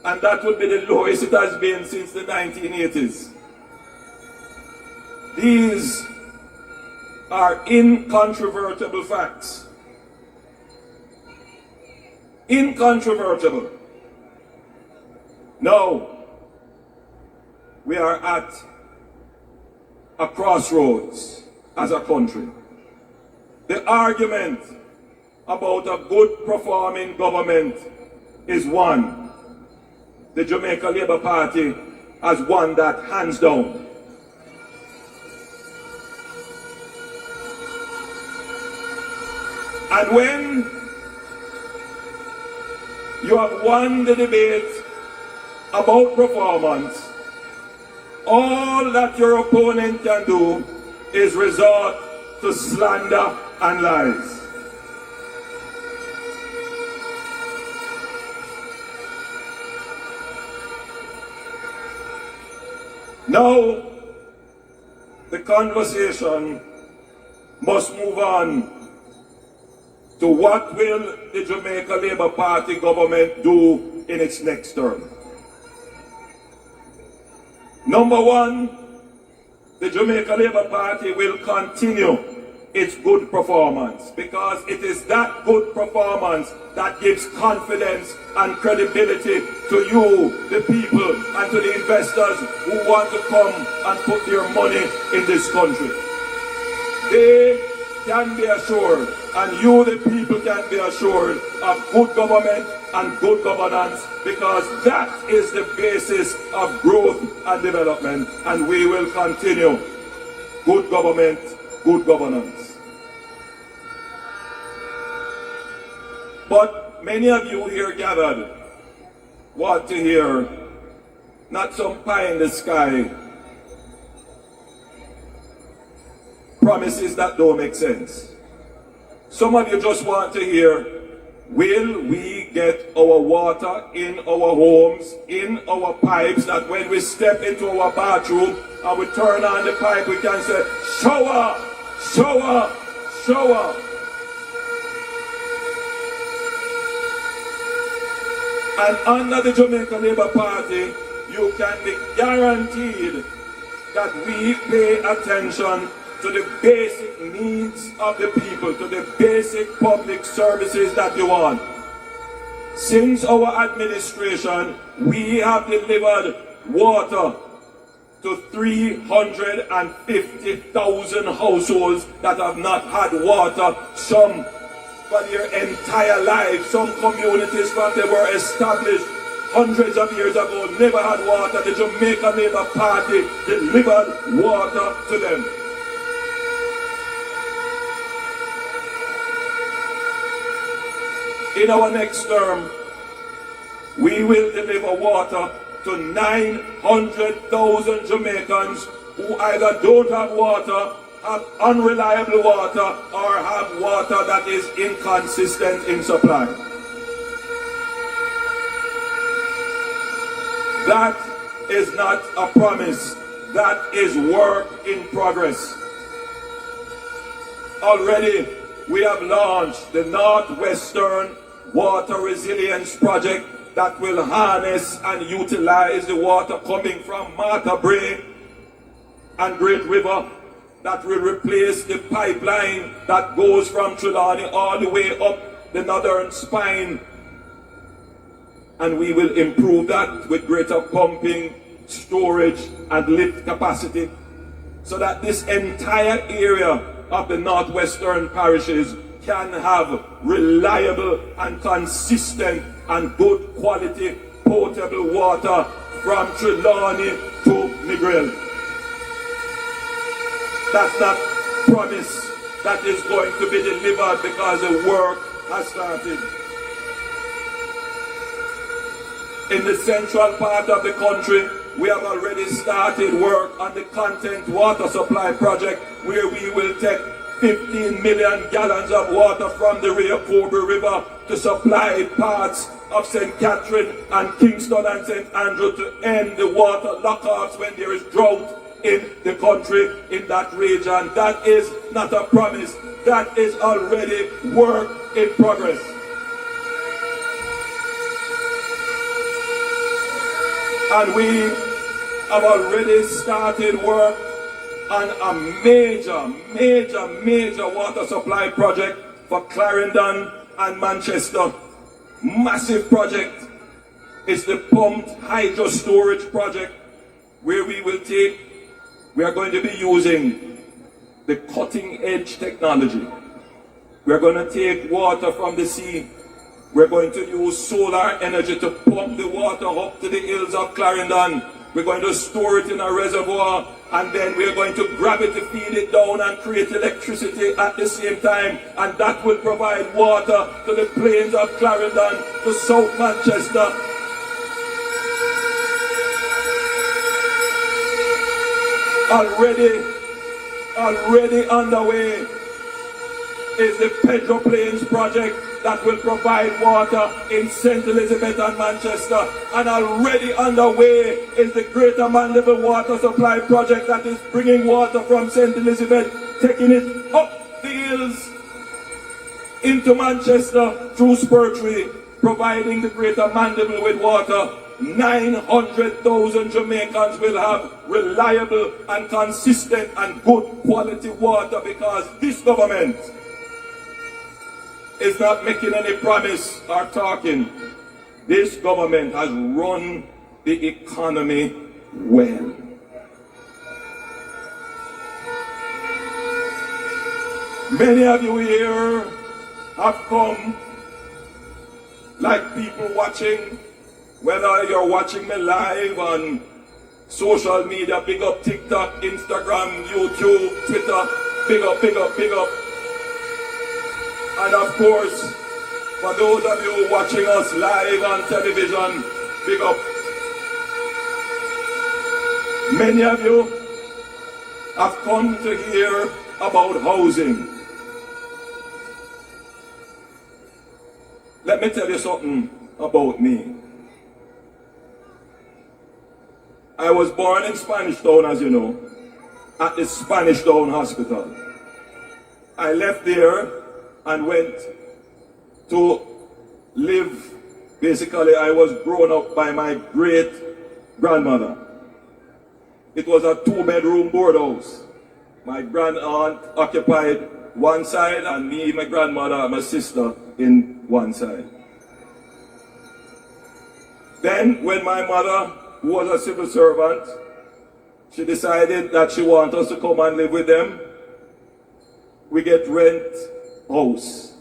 And that would be the lowest it has been since the 1980s. These are incontrovertible facts. Incontrovertible. Now, we are at a crossroads as a country. The argument about a good performing government is won. The Jamaica Labour Party has won that hands down. And when you have won the debate about performance, all that your opponent can do is resort to slander and lies. Now, the conversation must move on to what will the Jamaica Labour Party government do in its next term. Number one, the Jamaica Labour Party will continue its good performance, because it is that good performance that gives confidence and credibility to you, the people, and to the investors who want to come and put their money in this country. They can be assured, and you, the people, can be assured of good government and good governance, because that is the basis of growth and development, and we will continue good government, good governance. But many of you here gathered want to hear not some pie in the sky promises that don't make sense. Some of you just want to hear, will we get our water in our homes, in our pipes, that when we step into our bathroom and we turn on the pipe, we can say, shower, shower, shower. And under the Jamaica Labour Party, you can be guaranteed that we pay attention to the basic needs of the people, to the basic public services that you want. Since our administration, we have delivered water to 350,000 households that have not had water, some for their entire lives. Some communities from they were established hundreds of years ago never had water. The Jamaica Labour Party delivered water to them. In our next term, we will deliver water to 900,000 Jamaicans who either don't have water, have unreliable water, or have water that is inconsistent in supply. That is not a promise. That is work in progress. Already, we have launched the Northwestern Water Resilience Project that will harness and utilize the water coming from Martha Brae and Great River, that will replace the pipeline that goes from Trelawney all the way up the northern spine. And we will improve that with greater pumping, storage, and lift capacity, so that this entire area of the northwestern parishes can have reliable and consistent and good quality potable water from Trelawney to Negril. That's not promise that is going to be delivered because the work has started. In the central part of the country, we have already started work on the Content Water Supply Project, where we will take 15 million gallons of water from the Rio Cobre River to supply parts of St. Catherine and Kingston and St. Andrew to end the water lockouts when there is drought in the country, in that region. That is not a promise. That is already work in progress. And we have already started work on a major water supply project for Clarendon and Manchester. Massive project. It's the pumped hydro storage project, where we are going to be using the cutting edge technology. We're going to take water from the sea. We're going to use solar energy to pump the water up to the hills of Clarendon. We're going to store it in a reservoir, and then we're going to gravity feed it down and create electricity at the same time. And that will provide water to the plains of Clarendon, to South Manchester. Already underway is the Pedro Plains project that will provide water in St. Elizabeth and Manchester. And already underway is the Greater Mandeville Water Supply Project that is bringing water from St. Elizabeth, taking it up the hills into Manchester through Spurtree, providing the Greater Mandeville with water. 900,000 Jamaicans will have reliable and consistent and good quality water, because this government is not making any promise or talking. This government has run the economy well. Many of you here have come like people watching, whether you're watching me live on social media, big up TikTok, Instagram, YouTube, Twitter, big up, big up, big up. And of course, for those of you watching us live on television, big up. Many of you have come to hear about housing. Let me tell you something about me. I was born in Spanish Town, as you know, at the Spanish Town Hospital. I left there and went to live. Basically, I was grown up by my great grandmother. It was a 2-bedroom board house. My grand aunt occupied one side and me, my grandmother, and my sister in one side. Then when my mother, who was a civil servant, she decided that she wanted us to come and live with them, we get rent house,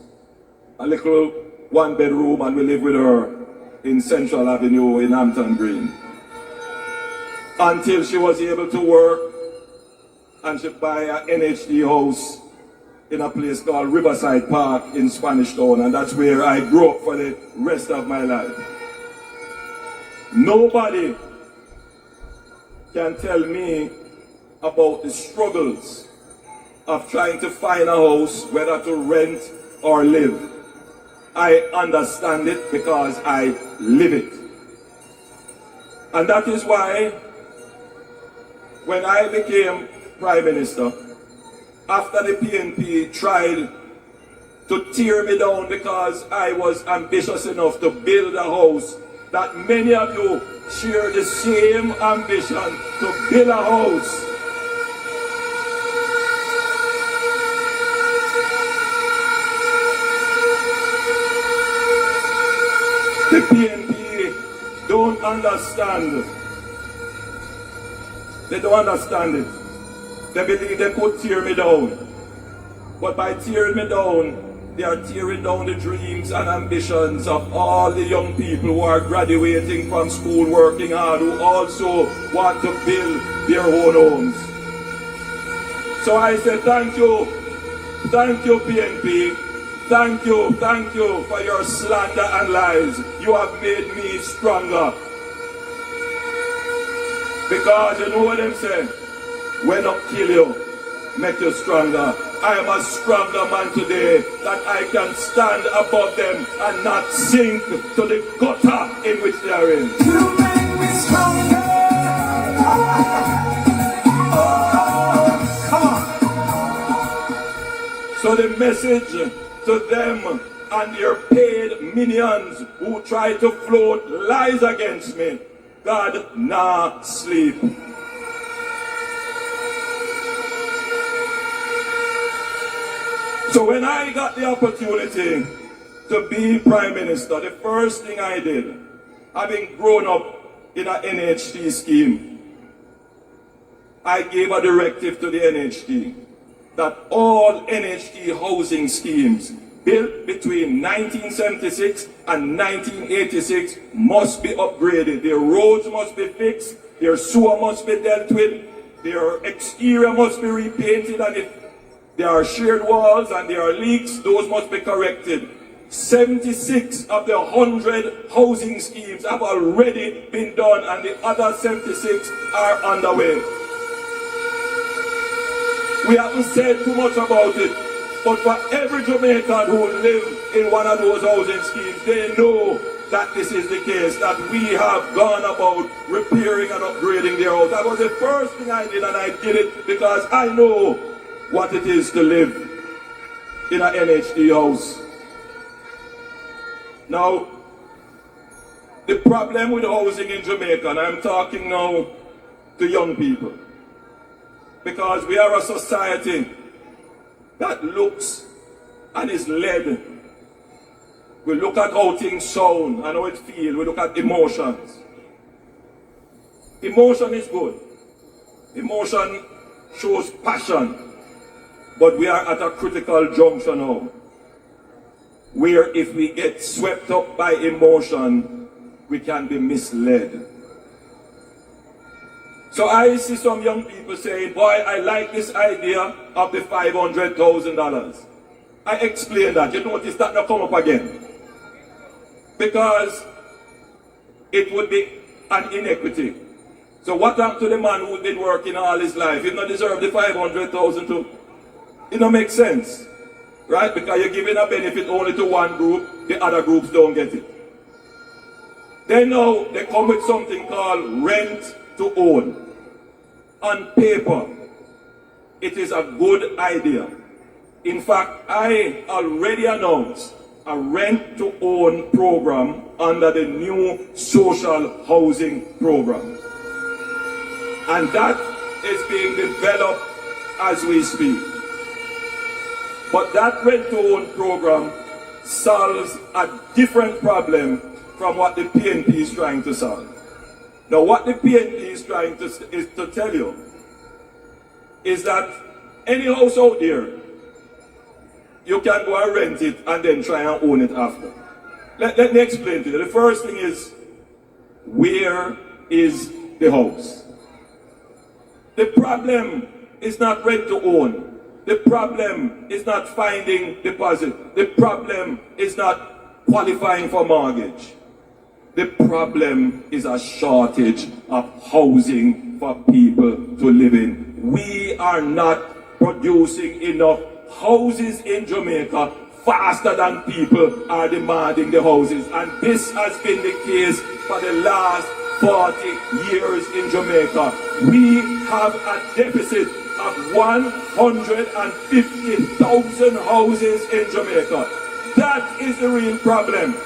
a little 1-bedroom, and we live with her in Central Avenue in Hampton Green. Until she was able to work and she buy an NHD house in a place called Riverside Park in Spanish Town, and that's where I grew up for the rest of my life. Nobody can tell me about the struggles of trying to find a house, whether to rent or live. I understand it because I live it. And that is why when I became Prime Minister, after the PNP tried to tear me down because I was ambitious enough to build a house, that many of you share the same ambition to build a house. The PNP don't understand. They don't understand it. They believe they could tear me down. But by tearing me down, they are tearing down the dreams and ambitions of all the young people who are graduating from school, working hard, who also want to build their own homes. So I say thank you PNP, thank you for your slander and lies. You have made me stronger. Because you know what I'm saying? When I kill you, make you stronger. I am a stronger man today that I can stand above them and not sink to the gutter in which they are in. You make me stronger. Come on. So the message to them and their paid minions who try to float lies against me: God nah sleep. So when I got the opportunity to be Prime Minister, the first thing I did, having grown up in an NHT scheme, I gave a directive to the NHT that all NHT housing schemes built between 1976 and 1986 must be upgraded. Their roads must be fixed, their sewer must be dealt with, their exterior must be repainted, and if there are shared walls and there are leaks, those must be corrected. 76 of the 100 housing schemes have already been done, and the other 76 are underway. We haven't said too much about it, but for every Jamaican who lives in one of those housing schemes, they know that this is the case, that we have gone about repairing and upgrading their house. That was the first thing I did, and I did it because I know what it is to live in an NHD house. Now, the problem with housing in Jamaica, and I'm talking now to young people, because we are a society that looks and is led. We look at how things sound and how it feels. We look at emotions. Emotion is good. Emotion shows passion. But we are at a critical junction now, where if we get swept up by emotion, we can be misled. So I see some young people saying, boy, I like this idea of the $500,000. I explain that. You notice that not come up again. Because it would be an inequity. So what happened to the man who's been working all his life? He not deserve the $500,000 too. It don't make sense, right? Because you're giving a benefit only to one group, the other groups don't get it. Then now they come with something called rent to own. On paper, it is a good idea. In fact, I already announced a rent to own program under the new social housing program. And that is being developed as we speak. But that rent-to-own program solves a different problem from what the PNP is trying to solve. Now, what the PNP is trying to tell you is that any house out there, you can go and rent it and then try and own it after. Let me explain to you. The first thing is, where is the house? The problem is not rent to own. The problem is not finding deposit. The problem is not qualifying for mortgage. The problem is a shortage of housing for people to live in. We are not producing enough houses in Jamaica faster than people are demanding the houses. And this has been the case for the last 40 years in Jamaica. We have a deficit of 150,000 houses in Jamaica. That is the real problem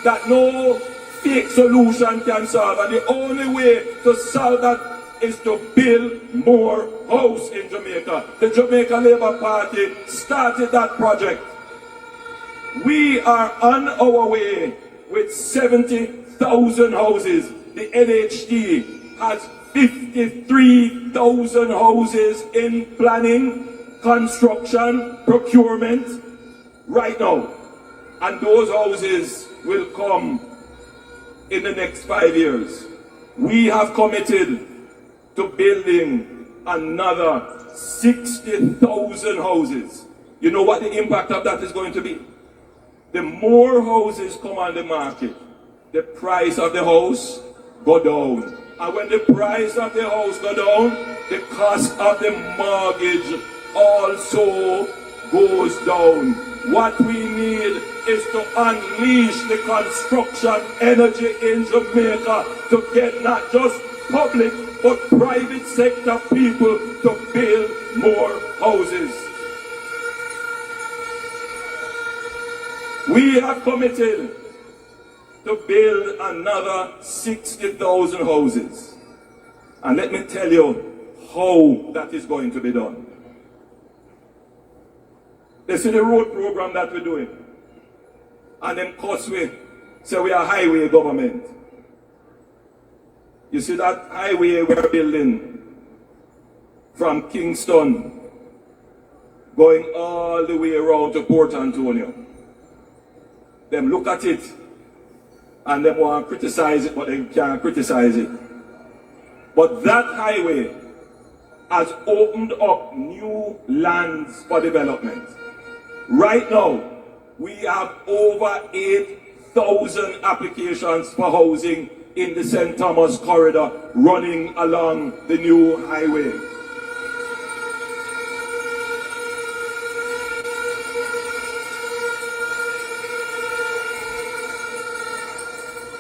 that no fake solution can solve. And the only way to solve that is to build more house in Jamaica. The Jamaica Labour Party started that project. We are on our way with 70,000 houses. The NHD has 53,000 houses in planning, construction, procurement right now. And those houses will come in the next 5 years. We have committed to building another 60,000 houses. You know what the impact of that is going to be? The more houses come on the market, the price of the house go down. And when the price of the house go down, the cost of the mortgage also goes down. What we need is to unleash the construction energy in Jamaica to get not just public but private sector people to build more houses. We have committed to build another 60,000 houses. And let me tell you how that is going to be done. This is the road program that we're doing. And then Causeway say we are highway government. You see that highway we're building from Kingston going all the way around to Port Antonio. Them look at it and they want to criticize it, but they can't criticize it. But that highway has opened up new lands for development. Right now, we have over 8,000 applications for housing in the St. Thomas corridor running along the new highway.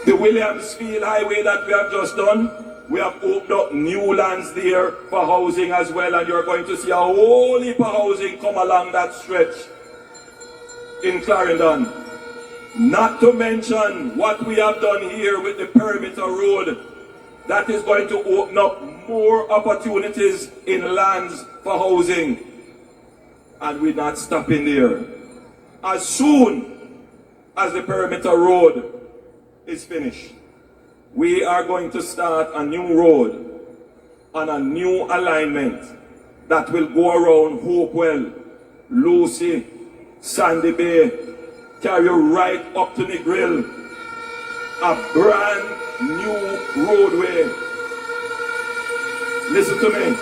The Williamsfield Highway that we have just done, we have opened up new lands there for housing as well, and you're going to see a whole heap of housing come along that stretch in Clarendon. Not to mention what we have done here with the perimeter road. That is going to open up more opportunities in lands for housing. And we're not stopping there. As soon as the perimeter road is finished, we are going to start a new road on a new alignment that will go around Hopewell, Lucy, Sandy Bay, carry right up to the grill. A brand new roadway. Listen to me.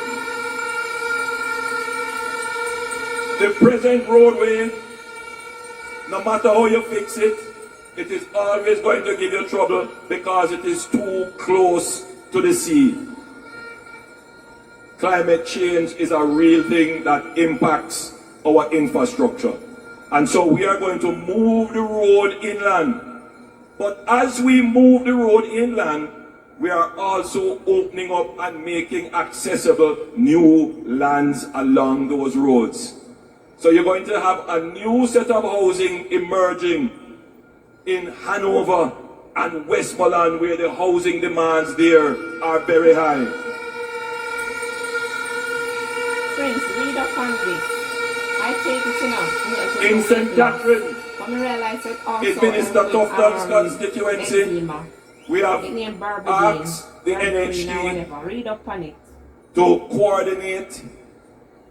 The present roadway, no matter how you fix it, it is always going to give you trouble because it is too close to the sea. Climate change is a real thing that impacts our infrastructure. And so we are going to move the road inland. But as we move the road inland, we are also opening up and making accessible new lands along those roads. So you're going to have a new set of housing emerging in Hanover and Westmoreland, where the housing demands there are very high. Prince, read up on this. I take it enough. In St. Catherine, But I realize it also in Minister Tufton's constituency, eczema. we have It named Barbadine, asked the Barbadine or NHD whatever. Read up on it. to coordinate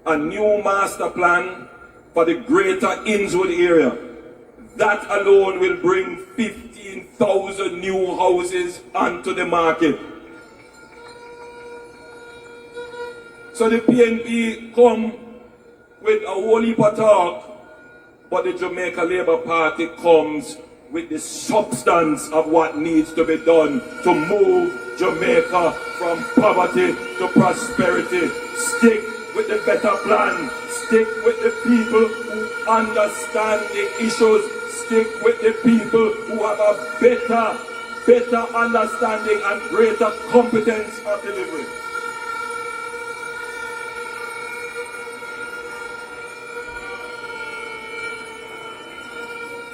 a new master plan for the greater Innswood area. That alone will bring 15,000 new houses onto the market. So the PNP come with a whole heap of talk, but the Jamaica Labour Party comes with the substance of what needs to be done to move Jamaica from poverty to prosperity. Stick with the better plan. Stick with the people who understand the issues. Stick with the people who have a better understanding and greater competence of delivery.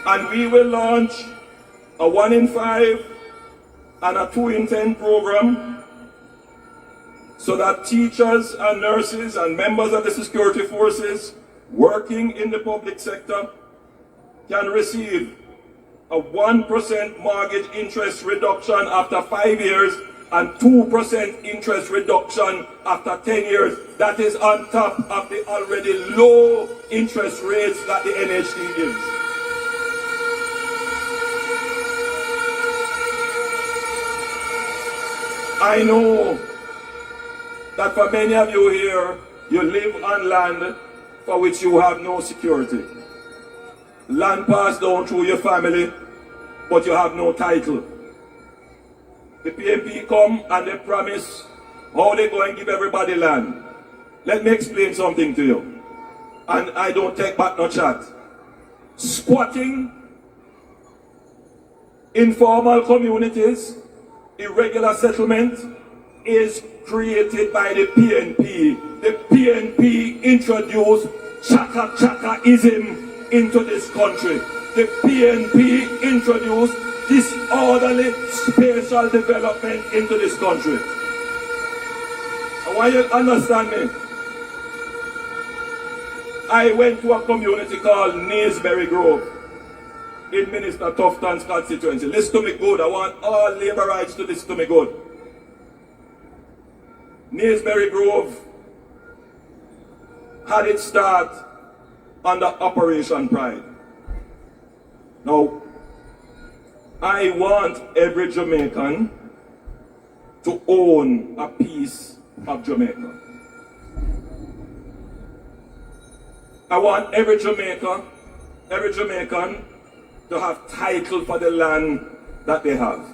And we will launch a 1 in 5 and a 2 in 10 program so that teachers and nurses and members of the security forces working in the public sector can receive a 1% mortgage interest reduction after 5 years and 2% interest reduction after 10 years. That is on top of the already low interest rates that the NHD gives. I know that for many of you here, you live on land for which you have no security. Land passed down through your family, but you have no title. The PNP come and they promise how they go and give everybody land. Let me explain something to you. And I don't take back no chat. Squatting, informal communities, irregular settlement is created by the PNP. The PNP introduced chaka-chaka-ism into this country. The PNP introduced disorderly spatial development into this country. I want you to understand me. I went to a community called Naysbury Grove in Minister Tufton's constituency. Listen to me good. I want all Labourites to listen to me good. Naysbury Grove had its start under Operation Pride. Now, I want every Jamaican to own a piece of Jamaica. I want every Jamaican to have title for the land that they have.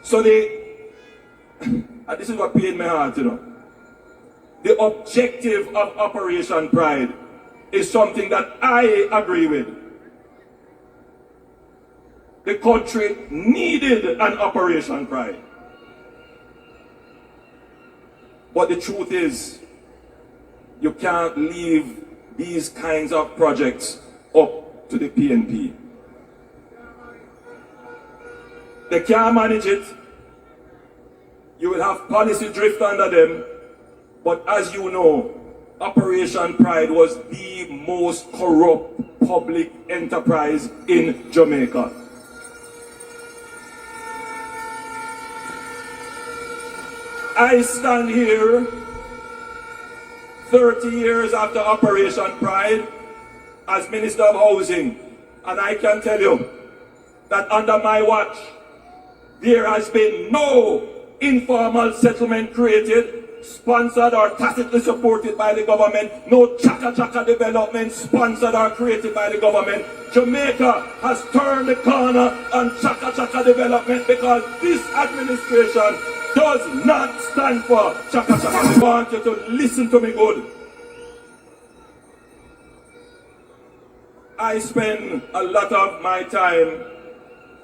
So and this is what pained my heart, you know. The objective of Operation Pride is something that I agree with. The country needed an Operation Pride. But the truth is, you can't leave these kinds of projects up to the PNP. They can't manage it. You will have policy drift under them. But as you know, Operation Pride was the most corrupt public enterprise in Jamaica. I stand here 30 years after Operation Pride as Minister of Housing, and I can tell you that under my watch, there has been no informal settlement created, sponsored or tacitly supported by the government, no chaka-chaka development sponsored or created by the government. Jamaica has turned the corner on chaka-chaka development because this administration does not stand for chaka-chaka. I want you to listen to me good. I spend a lot of my time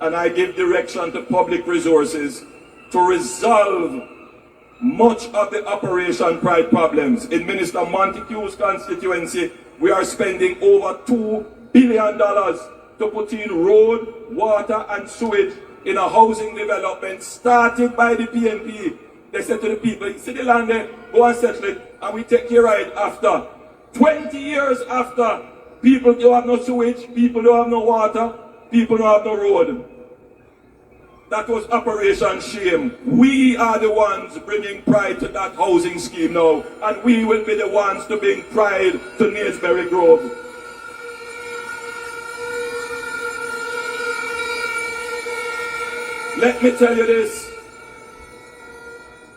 and I give direction to public resources to resolve much of the Operation Pride problems. In Minister Montague's constituency, we are spending over $2 billion to put in road, water and sewage in a housing development started by the PNP They said to the people, see the land there, go and settle it, and we take care of it after. 20 years after, people don't have no sewage, people don't have no water, people don't have no road. That was Operation Shame. We are the ones bringing pride to that housing scheme now, and we will be the ones to bring pride to Nailsbury Grove. Let me tell you this.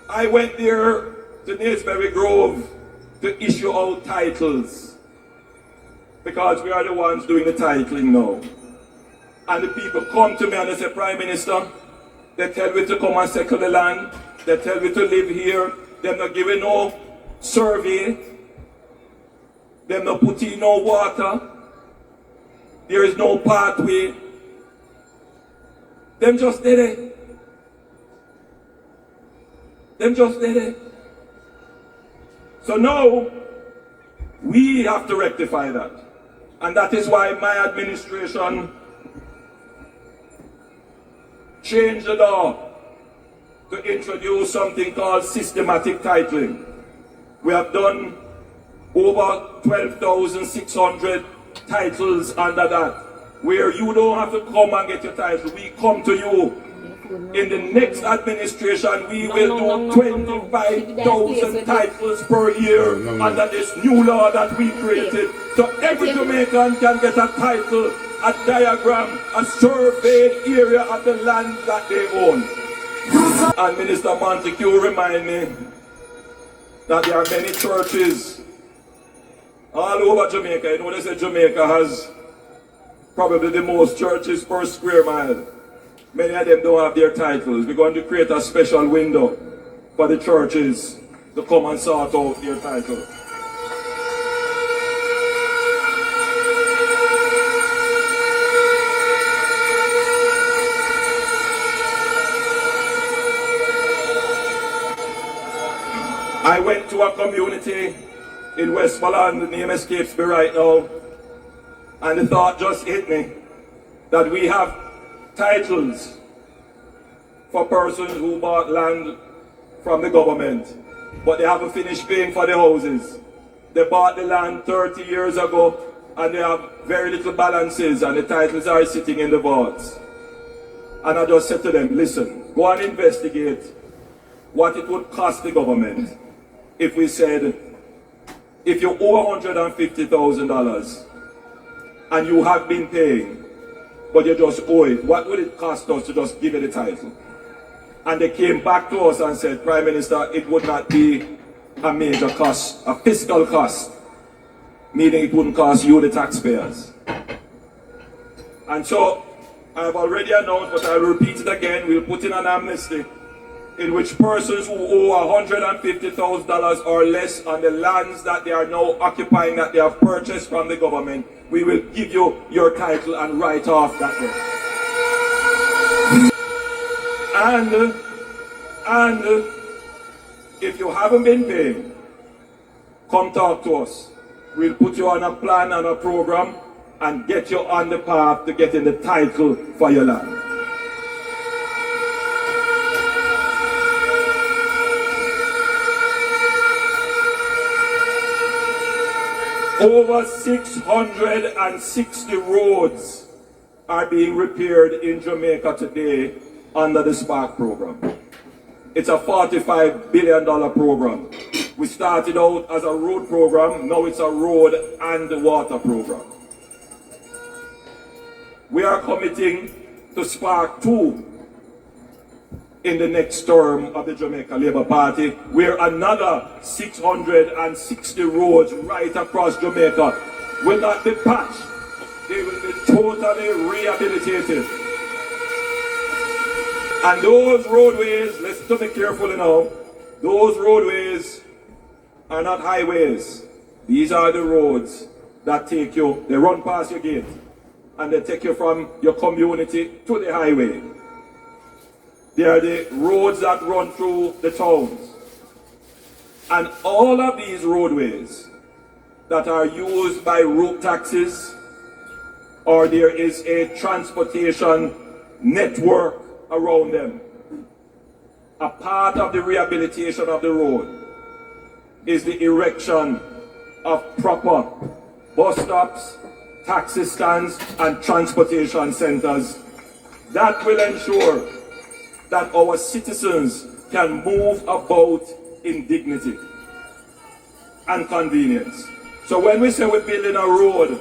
I went there to Nailsbury Grove to issue out titles, because we are the ones doing the titling now. And the people come to me and they say, Prime Minister, they tell me to come and settle the land. They tell me to live here. They're not giving no survey. They're not putting no water. There is no pathway. Them just did it. Them just did it. So now, we have to rectify that. And that is why my administration changed the law to introduce something called systematic titling. We have done over 12,600 titles under that, where you don't have to come and get your title. We come to you. In the next administration, we will do 25,000 titles per year under this new law that we created. So every Jamaican can get a title, a diagram, a surveyed area of the land that they own. And Minister Montague remind me that there are many churches all over Jamaica. You know, they say Jamaica has probably the most churches per square mile. Many of them don't have their titles. We're going to create a special window for the churches to come and sort out their title. I went to a community in Westmoreland, the name escapes me right now, and the thought just hit me that we have titles for persons who bought land from the government, but they haven't finished paying for the houses. They bought the land 30 years ago and they have very little balances and the titles are sitting in the vaults. And I just said to them, listen, go and investigate what it would cost the government if we said, if you owe $150,000 and you have been paying, but you just owe it, what would it cost us to just give you the title? And they came back to us and said, Prime Minister, it would not be a major cost, a fiscal cost, meaning it wouldn't cost you, the taxpayers. And so, I have already announced, but I will repeat it again, we'll put in an amnesty in which persons who owe $150,000 or less on the lands that they are now occupying, that they have purchased from the government, we will give you your title and write off that debt. And if you haven't been paying, come talk to us. We'll put you on a plan and a program and get you on the path to getting the title for your land. Over 660 roads are being repaired in Jamaica today under the Spark program. It's a $45 billion program. We started out as a road program, now it's a road and water program. We are committing to Spark 2 in the next term of the Jamaica Labour Party, where another 660 roads right across Jamaica will not be patched. They will be totally rehabilitated. And those roadways, listen to me carefully now, those roadways are not highways. These are the roads that take you, they run past your gate, and they take you from your community to the highway. They are the roads that run through the towns. And all of these roadways that are used by road taxis, or there is a transportation network around them, A part of the rehabilitation of the road is the erection of proper bus stops, taxi stands, and transportation centers that will ensure that our citizens can move about in dignity and convenience. So when we say we're building a road,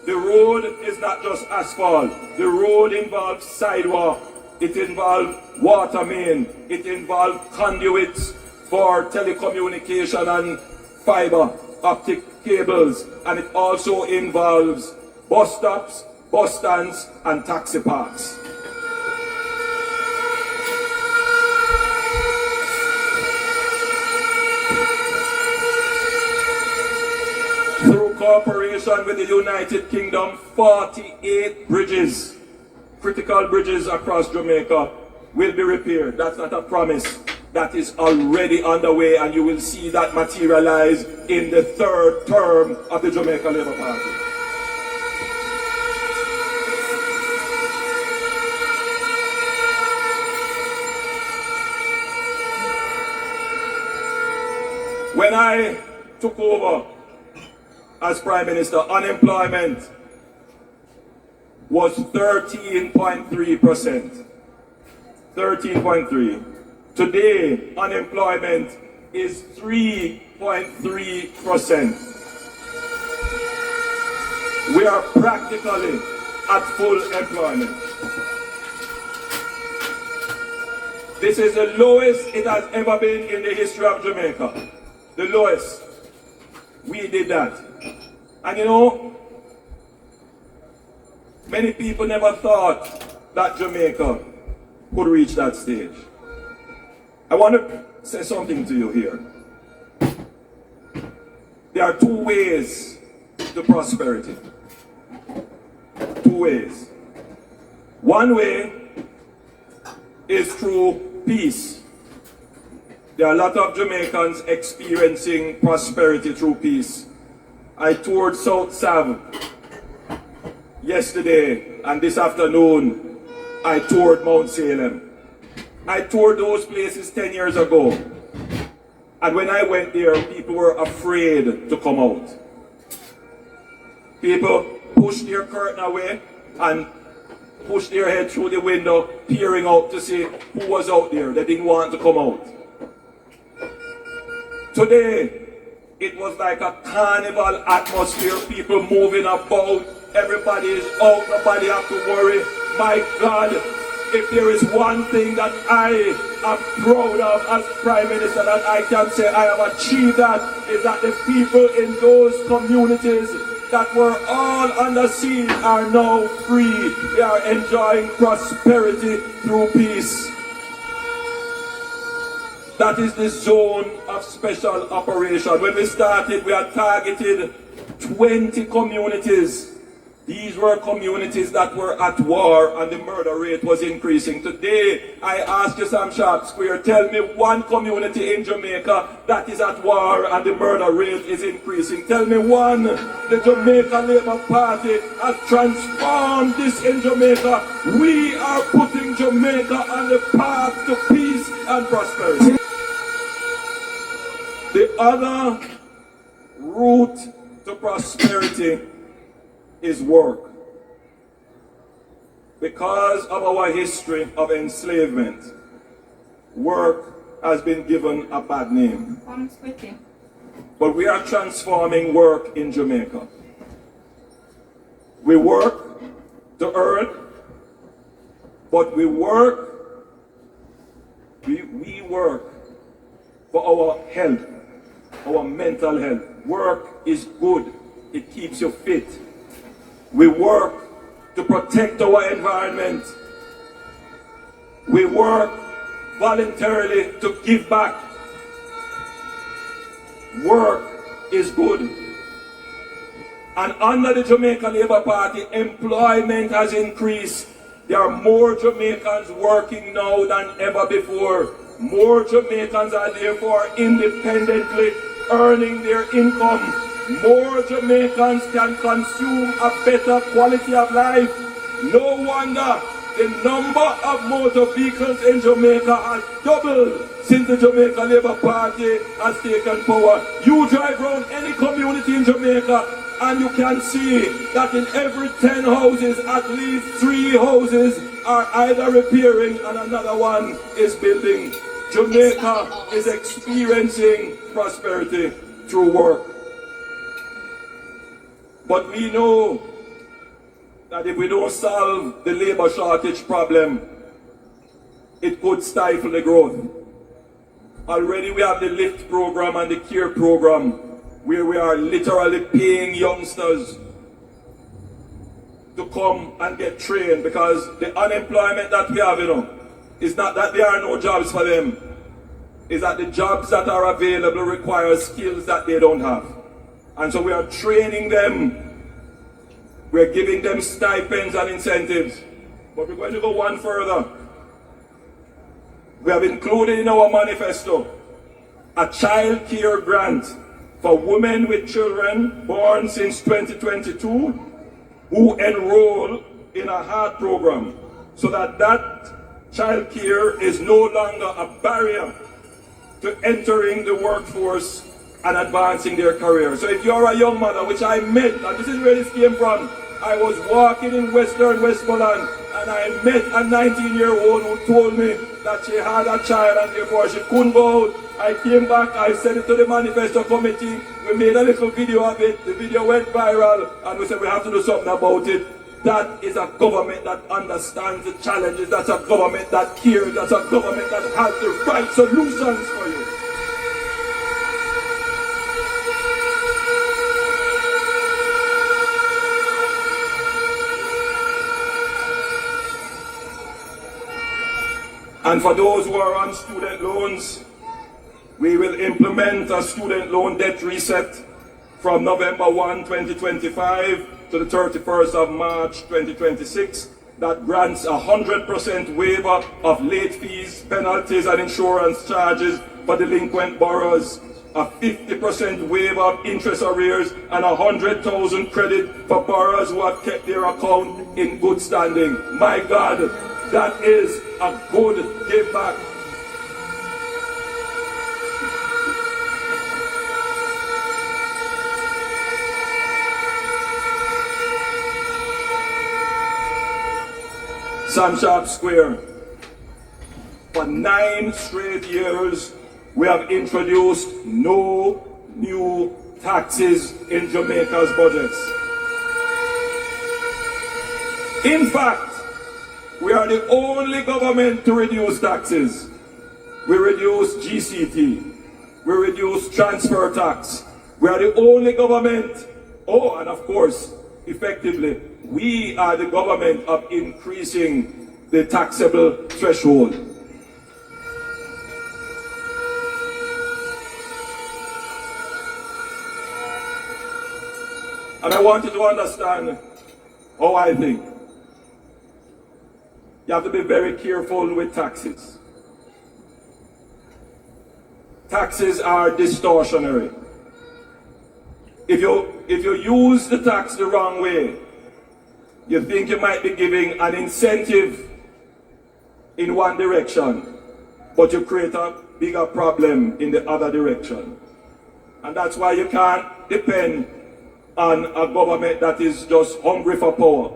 the road is not just asphalt. The road involves sidewalk, it involves water main, it involves conduits for telecommunication and fiber optic cables, and it also involves bus stops, bus stands, and taxi parks. Through cooperation with the United Kingdom, 48 bridges, critical bridges across Jamaica, will be repaired. That's not a promise. That is already underway, and you will see that materialize in the third term of the Jamaica Labour Party. When I took over as Prime Minister, unemployment was 13.3%. 13.3. Today, unemployment is 3.3%. We are practically at full employment. This is the lowest it has ever been in the history of Jamaica. The lowest. We did that. And you know, many people never thought that Jamaica could reach that stage. I want to say something to you here. There are two ways to prosperity. Two ways. One way is through peace. There are a lot of Jamaicans experiencing prosperity through peace. I toured South Sav yesterday, and this afternoon I toured Mount Salem. I toured those places 10 years ago, and when I went there, people were afraid to come out. People pushed their curtain away and pushed their head through the window, peering out to see who was out there. They didn't want to come out. Today, it was like a carnival atmosphere, people moving about, everybody is out, nobody have to worry. My God, if there is one thing that I am proud of as Prime Minister, that I can say I have achieved, that is that the people in those communities that were all under siege are now free. They are enjoying prosperity through peace. That is the zone of special operation. When we started, we had targeted 20 communities. These were communities that were at war and the murder rate was increasing. Today, I ask you, Sam Sharp Square, tell me one community in Jamaica that is at war and the murder rate is increasing. Tell me one. The Jamaica Labour Party has transformed this in Jamaica. We are putting Jamaica on the path to peace and prosperity. The other route to prosperity is work. Because of our history of enslavement, work has been given a bad name. But we are transforming work in Jamaica. We work to earn, but we work for our health, our mental health. Work is good. It keeps you fit. We work to protect our environment. We work voluntarily to give back. Work is good. And under the Jamaica Labour Party, employment has increased. There are more Jamaicans working now than ever before. More Jamaicans are therefore independently earning their income. More Jamaicans can consume a better quality of life. No wonder the number of motor vehicles in Jamaica has doubled since the Jamaica Labour Party has taken power. You drive around any community in Jamaica and you can see that in every 10 houses, at least 3 houses are either repairing and another one is building. Jamaica is experiencing prosperity through work. But we know that if we don't solve the labor shortage problem, it could stifle the growth. Already we have the LIFT program and the CARE program, where we are literally paying youngsters to come and get trained, because the unemployment that we have, is not that there are no jobs for them. It's that the jobs that are available require skills that they don't have. And so we are training them. We're giving them stipends and incentives. But we're going to go one further. We have included in our manifesto a child care grant for women with children born since 2022 who enroll in a HEART program, so that child care is no longer a barrier to entering the workforce and advancing their career. So if you're a young mother, which I met, and this is where this came from, I was walking in Western Westmoreland and I met a 19-year-old who told me that she had a child and therefore she couldn't go out. I came back, I sent it to the manifesto committee, we made a little video of it, the video went viral, and we said we have to do something about it. That is a government that understands the challenges, that's a government that cares, that's a government that has the right solutions for you. And for those who are on student loans, we will implement a student loan debt reset from November 1, 2025 to the 31st of March, 2026. That grants 100% waiver of late fees, penalties and insurance charges for delinquent borrowers, a 50% waiver of interest arrears, and 100,000 credit for borrowers who have kept their account in good standing. My God, that is a good give back. Samshop Square. For 9 straight years, we have introduced no new taxes in Jamaica's budgets. In fact, we are the only government to reduce taxes. We reduce GCT. We reduce transfer tax. We are the only government, and of course, effectively, we are the government of increasing the taxable threshold. And I want you to understand how I think. You have to be very careful with taxes. Taxes are distortionary. If you use the tax the wrong way, you think you might be giving an incentive in one direction, but you create a bigger problem in the other direction. And that's why you can't depend on a government that is just hungry for power,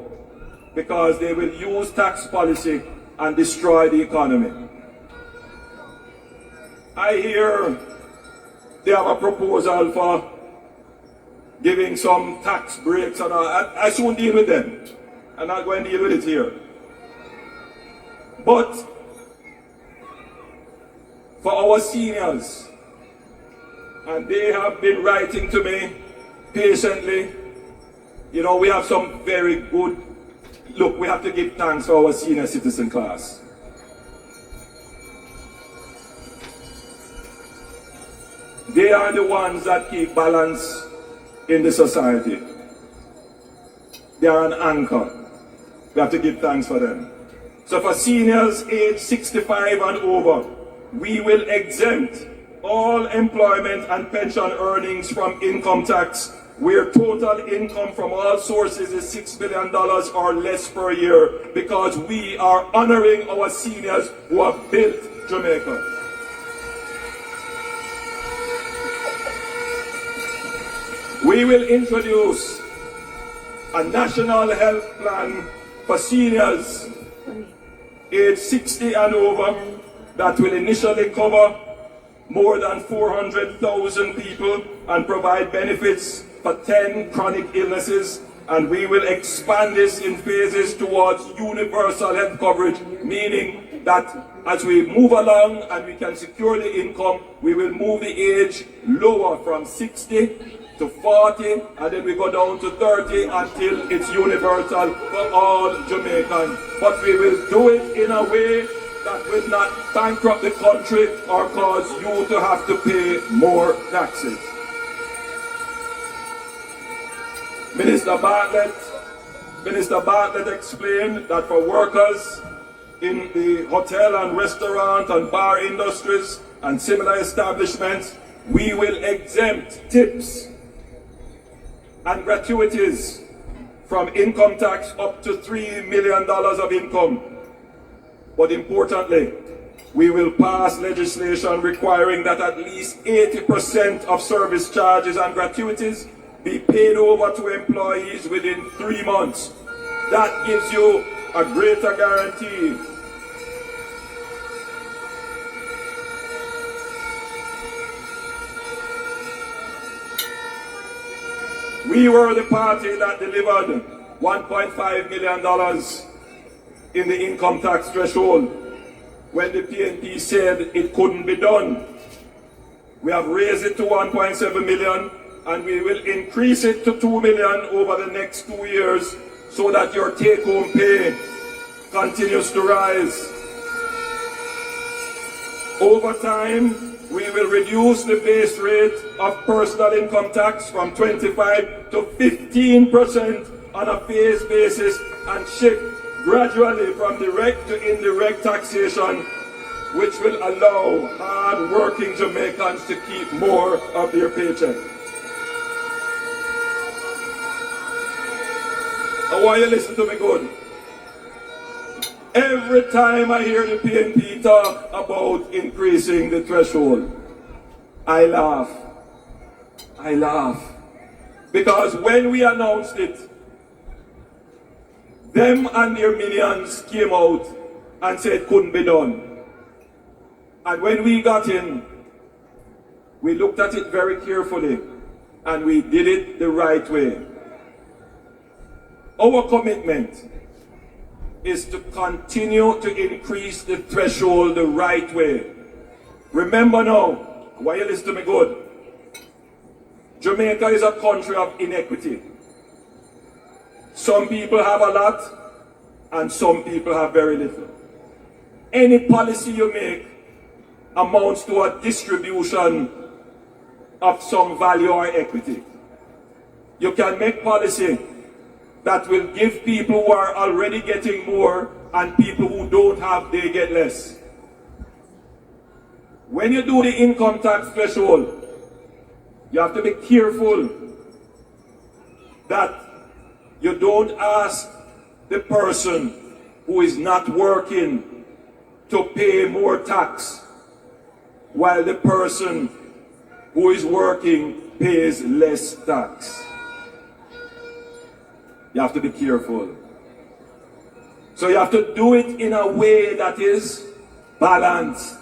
because they will use tax policy and destroy the economy. I hear they have a proposal for giving some tax breaks, and I soon deal with them. I'm not going to deal with it here. But for our seniors, and they have been writing to me patiently, we have some very good, look, we have to give thanks for our senior citizen class. They are the ones that keep balance in the society. They are an anchor. We have to give thanks for them. So for seniors aged 65 and over, we will exempt all employment and pension earnings from income tax where total income from all sources is $6 million or less per year, because we are honoring our seniors who have built Jamaica. We will introduce a national health plan for seniors aged 60 and over that will initially cover more than 400,000 people and provide benefits for 10 chronic illnesses, and we will expand this in phases towards universal health coverage, meaning that as we move along and we can secure the income, we will move the age lower from 60 to 40, and then we go down to 30 until it's universal for all Jamaicans. But we will do it in a way that will not bankrupt the country or cause you to have to pay more taxes. Minister Bartlett explained that for workers in the hotel and restaurant and bar industries and similar establishments, we will exempt tips and gratuities from income tax up to $3 million of income. But importantly, we will pass legislation requiring that at least 80% of service charges and gratuities be paid over to employees within 3 months. That gives you a greater guarantee. We were the party that delivered $1.5 million in the income tax threshold when the PNP said it couldn't be done. We have raised it to 1.7 million, and we will increase it to 2 million over the next 2 years so that your take-home pay continues to rise. Over time, we will reduce the base rate of personal income tax from 25 to 15% on a phased basis and shift gradually from direct to indirect taxation, which will allow hard-working Jamaicans to keep more of their paycheck. I want you to listen to me good. Every time I hear the PNP talk about increasing the threshold, I laugh. I laugh. Because when we announced it, them and their minions came out and said it couldn't be done. And when we got in, we looked at it very carefully and we did it the right way. Our commitment is to continue to increase the threshold the right way. Remember now, why you listen to me good? Jamaica is a country of inequity. Some people have a lot and some people have very little. Any policy you make amounts to a distribution of some value or equity. You can make policy that will give people who are already getting more and people who don't have, they get less. When you do the income tax threshold, you have to be careful that you don't ask the person who is not working to pay more tax while the person who is working pays less tax. You have to be careful. So you have to do it in a way that is balanced.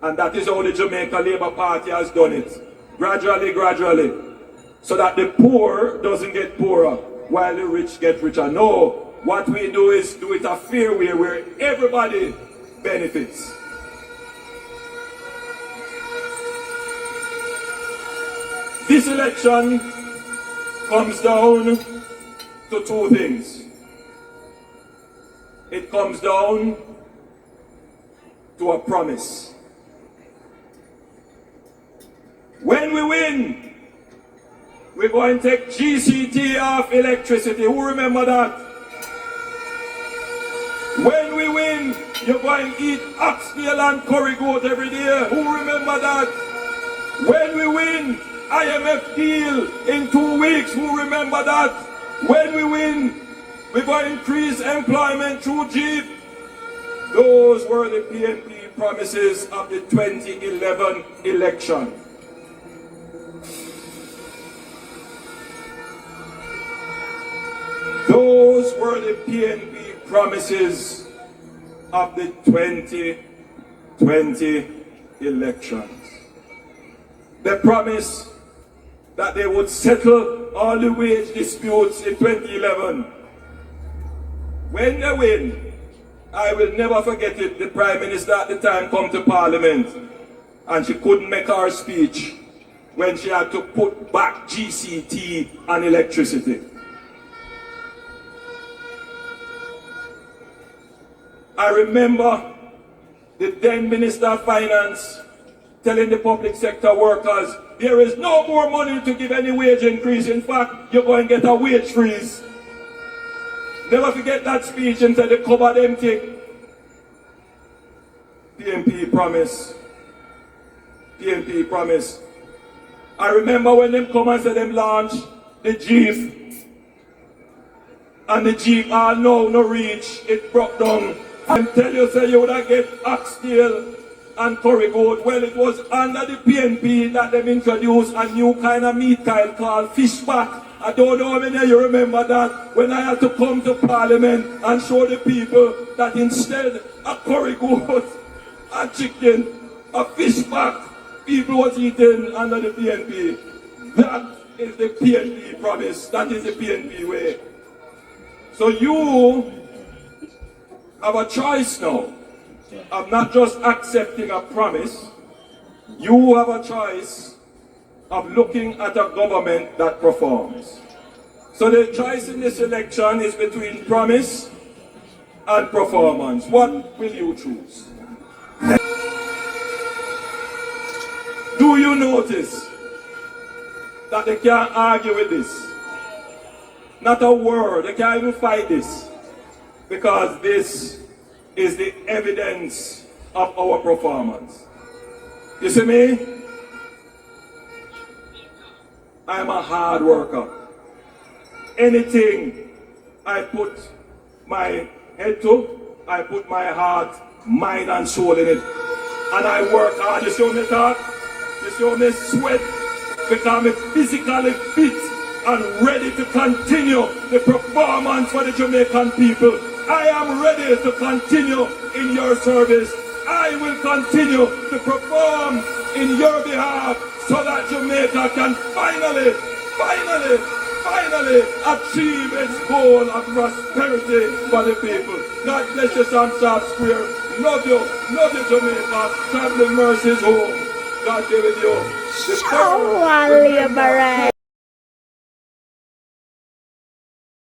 And that is how the Jamaica Labour Party has done it. Gradually, gradually. So that the poor doesn't get poorer while the rich get richer. No, what we do is do it a fair way where everybody benefits. This election comes down to two things. It comes down to a promise. When we win, we're going to take GCT off electricity. Who remember that? When we win, you're going to eat oxtail and curry goat every day. Who remember that? When we win, IMF deal in 2 weeks. Who remember that? When we win, we're going to increase employment through Jeep. Those were the PNP promises of the 2011 election. Those were the PNP promises of the 2020 elections. They promised that they would settle all the wage disputes in 2011. When they win, I will never forget it, the Prime Minister at the time come to Parliament and she couldn't make her speech when she had to put back GCT and electricity. I remember the then Minister of Finance telling the public sector workers, there is no more money to give any wage increase. In fact, you're going to get a wage freeze. Never forget that speech until the cupboard empty. PNP promise. PNP promise. I remember when them come and say them launch the Jeep. And the Jeep all no reach. It broke down. And tell you say you would have get Oxtail and Corrigold. Well, it was under the PNP that them introduced a new kind of meat kind called fishback. I don't know how many of you remember that when I had to come to Parliament and show the people that instead of Corrigold and chicken, a fishback, people was eating under the PNP. That is the PNP promise. That is the PNP way. So you have a choice now of not just accepting a promise. You have a choice of looking at a government that performs. So the choice in this election is between promise and performance. What will you choose? Do you notice that they can't argue with this? Not a word. They can't even fight this. Because this is the evidence of our performance. You see me? I'm a hard worker. Anything I put my head to, I put my heart, mind and soul in it. And I work hard. You see me talk? You see me sweat? Because I'm physically fit and ready to continue the performance for the Jamaican people. I am ready to continue in your service. I will continue to perform in your behalf so that Jamaica can finally achieve its goal of prosperity for the people. God bless you, Sam Sharp Square. Love you, Jamaica. Traveling mercies home. God be with you.